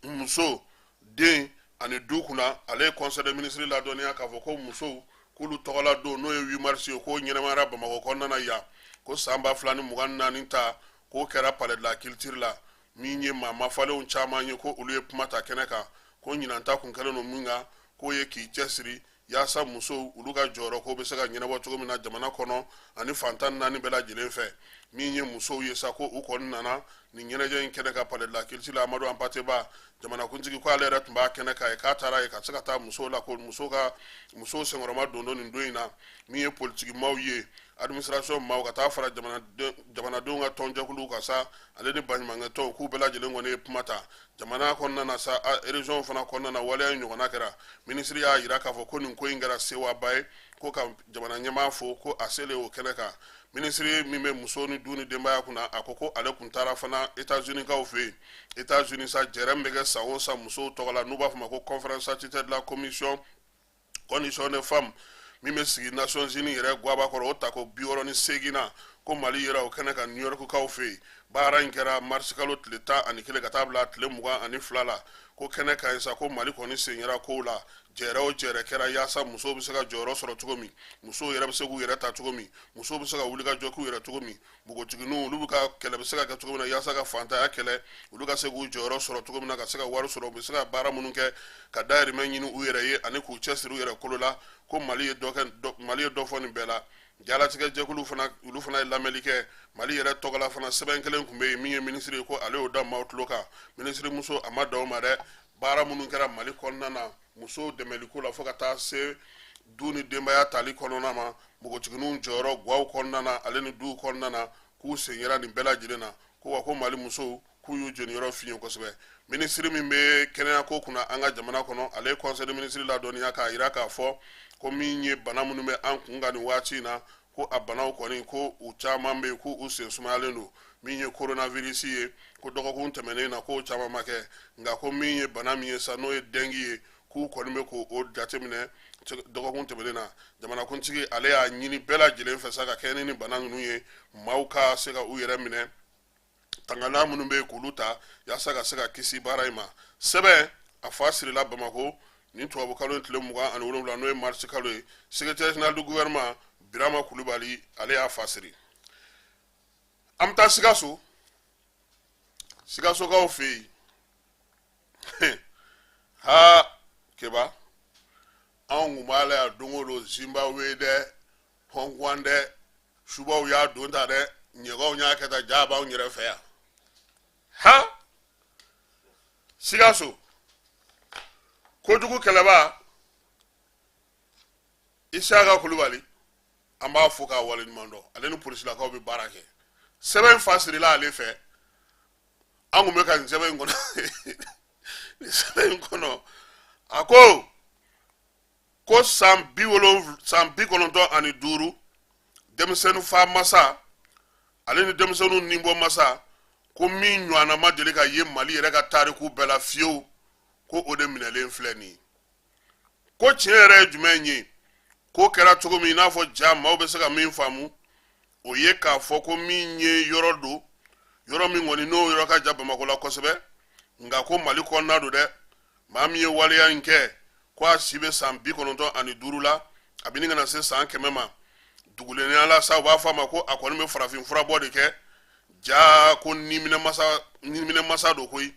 muso den ani du kunna ale ye conseil des ministres ladɔnniya k'a fɔ ko musow k'olu tɔgɔla don n'o ye 8 mars ye k'o ɲɛnɛmayara bamakɔ kɔnɔna na yan ko san 2024 ta k'o kɛra palais de la culture la min ye maa mafalenw caman ye ko olu ye kuma ta kɛnɛ kan ko ɲinanta kun kɛlen don min kan k'o ye k'i cɛsiri yaasa musow olu ka jɔyɔrɔ ko bɛ se ka ɲɛnabɔ cogo min na jamana kɔnɔ ani fantan naani bɛɛ lajɛlen fɛ min ye musow ye sa ko u kɔni nana nin ɲɛnajɛ in kɛnɛ ka palais de la culture la Amadu Ampateba jamanakuntigi ko ale yɛrɛ tun b'a kɛnɛ kan ye k'a taara ye ka se ka taa musow la ko musow senkɔrɔma don nin don in na min ye politiki maaw ye administration maaw ka taa fara jamanadenw ka tɔnjɛkuluw kan sa ale ni baɲumankɛtɔnw k'u bɛɛ lajɛlen kɔni ye kuma ta jamana kɔnɔna na sa région fana kɔnɔna na waleya in ɲɔgɔnna kɛra ministre y'a jira k'a fɔ ko nin ko in kɛra sewaba ye ko ka jamana ɲɛmaa fo ko a selen o kɛnɛ kan ministre min bɛ muso ni du ni denbaya kunna a ko ale kun taara fana États-Unis kaw fɛ yen États-Unis sa jɛrɛ min bɛ kɛ san o san musow tɔgɔ la n'u b'a fɔ ma ko conférence statutaire de la commission condition des femmes min bɛ sigi Nations Unies yɛrɛ guaba kɔrɔ o ta ko 68 na ko Mali yɛrɛ o kɛnɛ kan New York kaw fɛ yen baara in kɛra mars kalo tile 11 ka taa bila tile 22 la ko kɛnɛ kan sa ko Mali kɔni sen yɛrɛ kow la jɛrɛ o jɛrɛ kɛra yaasa musow bɛ se ka jɔyɔrɔ sɔrɔ cogo min musow yɛrɛ bɛ se k'u yɛrɛ ta cogo min musow bɛ se ka wuli ka jɔ k'u yɛrɛ cogo min npogotigininw olu ka kɛlɛ bɛ se ka kɛ cogo min na yaasa ka fantanya kɛlɛ olu ka se k'u jɔyɔrɔ sɔrɔ cogo min na ka se ka wari sɔrɔ u bɛ se ka baara minnu kɛ ka dahirimɛ ɲini u yɛrɛ ye ani k'u cɛsiri u yɛrɛ kolo la ko Mali ye dɔ fɔ nin bɛɛ la jalatigɛ jɛkulu fana olu fana ye lamɛnli kɛ Mali yɛrɛ tɔgɔla fana sɛbɛn kelen tun bɛ yen min ye ministre ye ko ale y'o da maaw tulo kan ministre muso a ma dan o ma dɛ baara minnu kɛra Mali kɔnɔna na musow dɛmɛliko la fo ka taa se du ni denbaya tali kɔnɔna ma npogotigininw jɔyɔrɔ gaw kɔnɔna na ale ni duw kɔnɔna na k'u sen yera nin bɛɛ lajɛlen na ko wa ko Mali musow k'u y'u jeniyɔrɔ f'i ye kosɛbɛ ministre min bɛ kɛnɛya ko kunna an ka jamana kɔnɔ ale ye conseil des ministres ladɔnniya k'a jira k'a fɔ ko min ye bana minnu bɛ an kun kan nin waati in na ko a banaw kɔni ko u caman bɛ yen ko u sen sumayalen don min ye coronavirus ye ko dɔgɔkun tɛmɛnen na k'o caman ma kɛ nka ko min ye bana min ye sa n'o ye dengue ye k'u kɔni bɛ k'o jateminɛ dɔgɔkun tɛmɛnen na jamanakuntigi ale y'a ɲini bɛɛ lajɛlen fɛ sa ka kɛ ni bana ninnu ye maaw ka se ka u yɛrɛ minɛ tangana minnu bɛ yen k'olu ta yaasa ka se ka kisi baara in ma sɛbɛn a fa sirila Bamako nin tubabu kalo tile 27 n'o ye mars kalo ye secrétaire général du gouvernement Birama Kulubali ale y'a fa siri an bɛ taa Sikasokaw fɛ yen ha keba anw kun b'a la yan don o don Zimbabwe dɛ Hong Kong dɛ subaw y'a don ta dɛ ɲɛgaw y'a kɛ ta jaa b'anw yɛrɛ fɛ yan ha Sikaso kojugu kɛlɛba Isaka Kulubali an b'a fɔ k'a waleɲuman dɔn ale ni polisilakaw bɛ baara kɛ sɛbɛn fa sirila ale fɛ an kun bɛ ka nin sɛbɛn in kɔnɔ nin sɛbɛn in kɔnɔ a ko san 95 denmisɛnnin fa masa ale ni denmisɛnninw ninbɔ masa ko min ɲɔgɔnna ma deli ka ye Mali yɛrɛ ka tariku bɛɛ la fiyewu ko o de minɛlen filɛ nin ye ko tiɲɛ yɛrɛ ye jumɛn ye ko kɛra cogo min n'a fɔ ja maaw bɛ se ka min faamu o ye k'a fɔ ko min ye yɔrɔ don yɔrɔ min kɔni n'o yɔrɔ ka jan Bamako la kosɛbɛ nka ko Mali kɔnɔna don dɛ maa min ye waleya in kɛ ko a si bɛ san 95 la a bɛ nin kana se san 100 ma dugulenya la sa u b'a fɔ a ma ko a kɔni bɛ farafin fura bɔ de kɛ ja ko niminɛ masa don koyi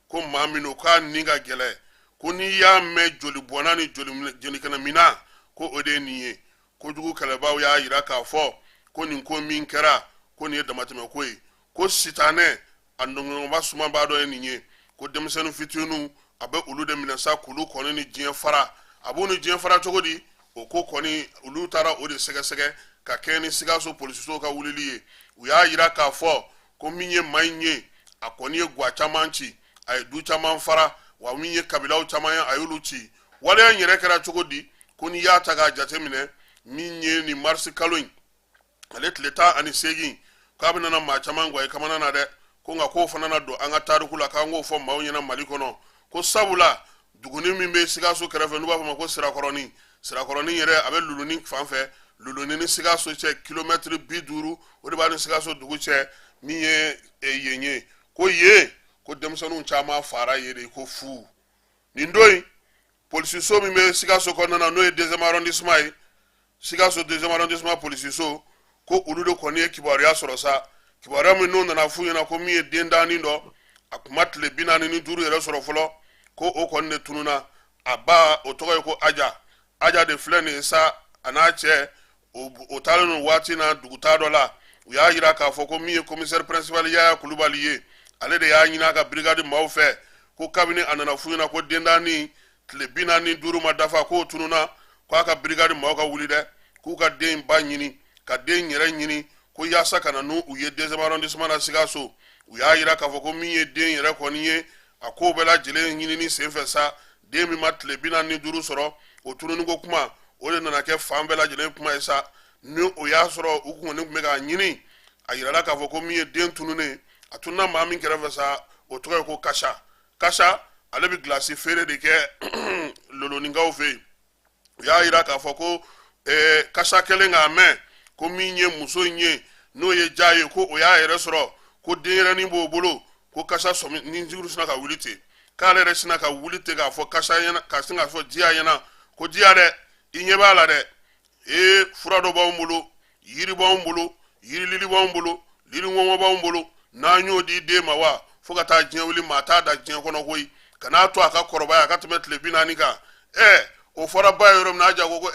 ko maa min don k'a nin ka gɛlɛ ko n'i y'a mɛn joli bɔnna ni jolikɛnɛ mina ko o de ye nin ye kojugu kɛlɛbaw y'a jira k'a fɔ ko nin ko min kɛra ko nin ye damatɛmɛ ko ye ko sitanɛ a nɔngɔnba sumanba dɔ ye nin ye ko denmisɛnnin fitininw a bɛ olu de minɛ sa k'olu kɔni ni diɲɛ fara a b'u ni diɲɛ fara cogo di o ko kɔni olu taara o de sɛgɛsɛgɛ ka kɛ ni Sikaso polisisow ka wulili ye u y'a jira k'a fɔ ko min ye maa in ye a kɔni ye gwa caman ci a ye du caman fara wa min ye kabilaw caman ye a y'olu ci waleya in yɛrɛ kɛra cogo di ko n'i y'a ta k'a jateminɛ min ye nin mars kalo in ale tile 18 ka bina na ma caman gwa kamana na de ko nga ko fana na do an ga tariku la ka ngo fo mawo nyina mali kono ko sabula duguni min be Sikaso kerefe nu ba fama ko Sirakoroni yere abe luluni fanfɛ luluni ni Sikaso cɛ kilomètre 50 o de ba ni Sikaso dugu cɛ min ye yenye ko ye ko denmisɛnninw caman fara yere ko fu nin doyi polisi so min be Sikaso kɔnɔna na n'o ye 2e arrondissement ye Sikaso 2e arrondissement polisi so ko olu de kɔni ye kibaruya sɔrɔ sa kibaruya min n'o nana fu ɲɛna ko min ye den dani dɔ a kuma tile 45 yɛrɛ sɔrɔ fɔlɔ ko o kɔni de tununa a ba o tɔgɔ ye ko aja de filɛ nin sa a n'a cɛ o taalen no waati na dugutaa dɔ la u y'a yira k'a fɔ ko min ye commissaire principal Yaya Kulubali ye ale de y'a ɲini a ka brigade maaw fɛ ko kabini a nana fu ɲɛna ko den dani tile 45 ma dafa k'o tununa k'a ka brigade maaw ka wuli dɛ k'u ka den ba ɲini ka den yɛrɛ ɲini ko yaasa kana n'u ye 2e arrondissement na Sikaso u y'a yira k'a fɔ ko min ye den yɛrɛ kɔni ye a ko bɛɛ lajɛlen ɲinini senfɛ sa den min ma tile 45 sɔrɔ o tununi ko kuma o de nana kɛ fan bɛɛ lajɛlen kuma ye sa ni o y'a sɔrɔ u kɔni tun bɛ k'a ɲini a yirala k'a fɔ ko min ye den tununen a tununa maa min kɛrɛfɛ sa o tɔgɔ ye ko Kasa ale bɛ gilasi feere de kɛ loloninkaw fɛ yen u y'a yira k'a fɔ ko Kasa kɛlen k'a mɛn ko min ye muso in ye n'o ye ja ye ko o y'a yɛrɛ sɔrɔ ko denyɛrɛnin b'o bolo ko Kasa sɔmi ni juru sina ka wuli ten k'ale yɛrɛ sina ka wuli ten k'a fɔ Kasa ɲɛna ka sin k'a fɔ Jiya ɲɛna ko Jiya dɛ i ɲɛ b'a la dɛ fura dɔ b'anw bolo yiri b'anw bolo yirilili b'anw bolo yiriŋɔŋɔ b'anw bolo n'an y'o di den ma wa fo ka taa diɲɛ wuli maa t'a da diɲɛ kɔnɔ koyi ka n'a to a ka kɔrɔbaya a ka tɛmɛ tile 40 kan o fɔra ba ye yɔrɔ min na a ja ko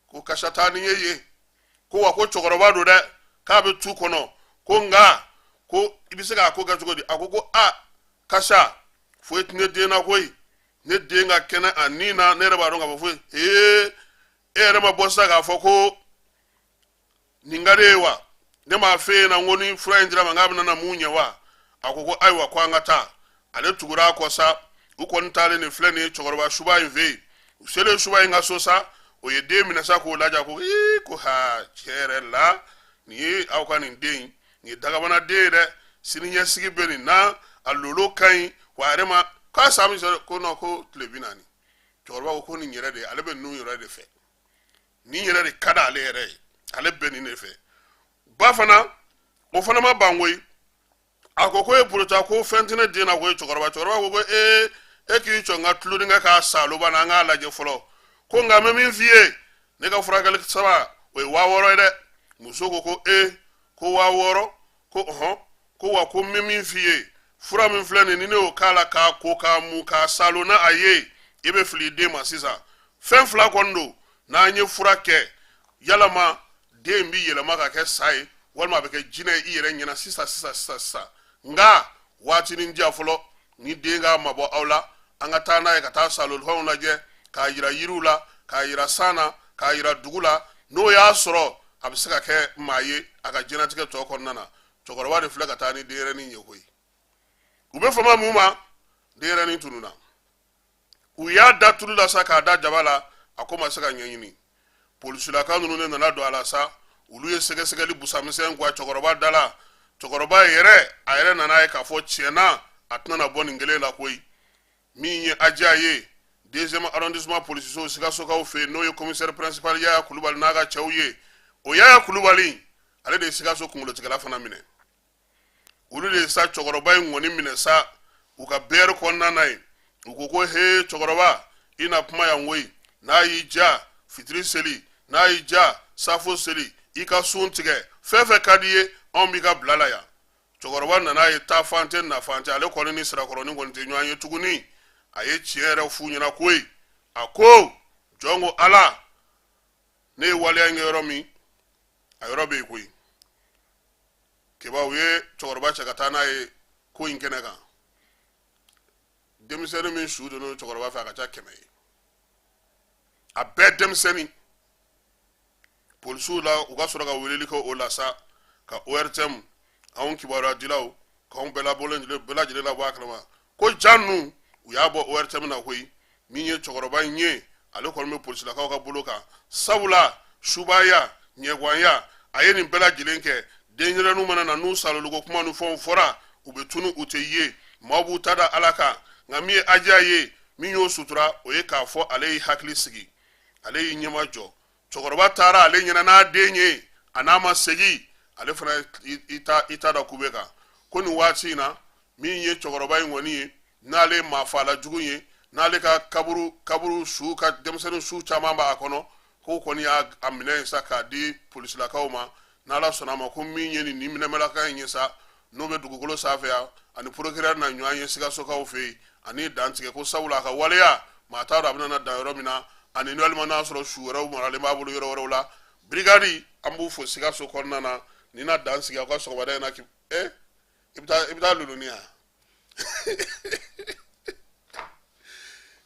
ko Kasa taa ni ye ko wa ko cɛkɔrɔba do dɛ k'a bɛ tu kɔnɔ ko nka ko i bɛ se k'a ko kɛ cogo di a ko Kasa foyi tɛ ne den na koyi ne den ka kɛnɛ a nin na ne yɛrɛ b'a dɔn k'a fɔ foyi e yɛrɛ ma bɔ sisan k'a fɔ ko nin ka di ye wa ne m'a f'e ɲɛna n ko ni fura in dira ma k'a bɛ na mun ɲɛ wa a ko ayiwa ko an ka taa ale tugura a kɔ sa u kɔni taalen nin filɛ nin ye cɛkɔrɔba Suba in fɛ yen u selen Suba in ka so sa o ye den minɛ sa k'o lajɛ ko ko tiɲɛ yɛrɛ la nin ye aw ka nin den nin ye dagabana den ye dɛ siniɲɛsigi bɛ nin na a lolo ka ɲi wa a yɛrɛ ma k'a san min sɔrɔ ko non ko tile 40 cɛkɔrɔba ko nin yɛrɛ de ale bɛ ninnu yɛrɛ de fɛ nin yɛrɛ de ka d'ale yɛrɛ ye ale bɛ nin de fɛ ba fana o fana ma ban koyi a ko ye bolota ko fɛn tɛ ne den na koyi cɛkɔrɔba ko e k'i jɔ n ka tuloni kɛ k'a saloba na an k'a lajɛ fɔlɔ ko nka n bɛ min f'i ye ne ka furakɛli saba o ye 6000 ye dɛ muso ko ko 6000 ko ko wa ko n bɛ min f'i ye fura min filɛ nin ni ne y'o k'a la k'a ko k'a mu k'a salo na a ye i bɛ fili den ma sisan fɛn fila kɔni don n'an ye fura kɛ yalama den bi yɛlɛma ka kɛ sa ye walima a bɛ kɛ jinɛ i yɛrɛ ɲɛna sisan nka waati ni diya fɔlɔ ni den ka mabɔ aw la an ka taa n'a ye ka taa salolifɛnw lajɛ k'a yira yiriw la k'a yira san na k'a yira dugu la n'o y'a sɔrɔ a bɛ se ka kɛ maa ye a ka diɲɛlatigɛ tɔ kɔnɔna na cɛkɔrɔba de filɛ ka taa ni denyɛrɛnin ye koyi u bɛ fama mun ma denyɛrɛnin tununa u y'a da tulu la sa k'a da jaba la a ko ma se ka ɲɛɲini polisilaka ninnu de nana don a la sa olu ye sɛgɛsɛgɛli busamisɛn guwa cɛkɔrɔba da la cɛkɔrɔba yɛrɛ a yɛrɛ nana ye k'a fɔ tiɲɛna a tɛna bɔ nin kelen la koyi min ye Aja ye 2e arrondissement polisiso Sikasokaw fɛ n'o ye commissaire principal Yaya Kulubali n'a ka cɛw ye o Yaya Kulubali ale de ye Sikaso kunkolotigɛla fana minɛ olu de ye sa cɛkɔrɔba in ŋɔni minɛ sa u ka bɛɛri kɔnɔna na ye u ko cɛkɔrɔba i na kuma yan koyi n'a y'i ja fitiri seli n'a y'i ja safo seli i ka sun tigɛ fɛn fɛn ka di ye anw b'i ka bila la yan cɛkɔrɔba nana ye taa fan tɛ na fan tɛ ale kɔni ni Sirakɔrɔni kɔni tɛ ɲɔgɔn ye tuguni a ye tiɲɛ yɛrɛ f'u ɲɛna koyi a ko jɔn ko Ala ne ye waleya in kɛ yɔrɔ min a yɔrɔ bɛ yen koyi kebaw ye cɛkɔrɔba cɛ ka taa n'a ye ko in kɛnɛ kan denmisɛnnin min su donnen cɛkɔrɔba fɛ a ka ca 100 ye a bɛɛ denmisɛnnin polisiw la u ka sɔrɔ ka weleli kɛ o la sa ka ORTM anw kibaruya dilaw k'anw bɛɛ lajɛlen labɔ a kalama ko ja ninnu u y'a bɔ ORTM na koyi min ye cɛkɔrɔba in ye ale kɔni bɛ polisilakaw ka bolo kan sabula subaya ɲɛguwanya a ye nin bɛɛ lajɛlen kɛ denyere nu mana na nu salolugo kuma nu fon fora ubetunu uteye mabu tada alaka ngami ajaye minyo sutura oye ka fo ale hakli sigi ale nyema jo chokoroba tara ale nyana na denye anama segi ale fana ita da kubeka koni wati na minye chokoroba ngoni nale mafala jugunye nale ka kaburu su ka demsenu su chamamba akono ko koni ya amine saka di police la kauma nala sonama ko minye ni nimne melaka nyesa no be dugukolo safe ya ani procureur na nyoanye siga soka ofe ani dantige ko sawla ka waleya mata da bana da yoro mina ani no alma na soro shuwara o morale ma bulu yoro wala brigadi ambu fo siga soko nana ni na dantige ko so wada na ki ibta lulunia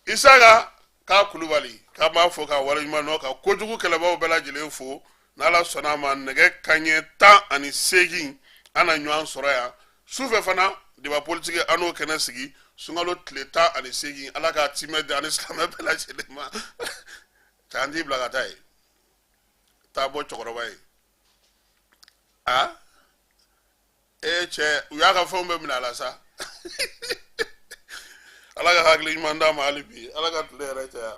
isaga ka kulubali ka ma fo ka wala ma no ka kojugu keleba bela jile fo nala sonama nege kanye ta ani segin ana nyuan soraya sufe fana de politique ano kena sigi sungalo tleta ani segi alaka timede ani slama bela chelema tandi blaga tai tabo chokorobai che uyaga fombe minala sa alaka hagli manda malibi alaka tlera cha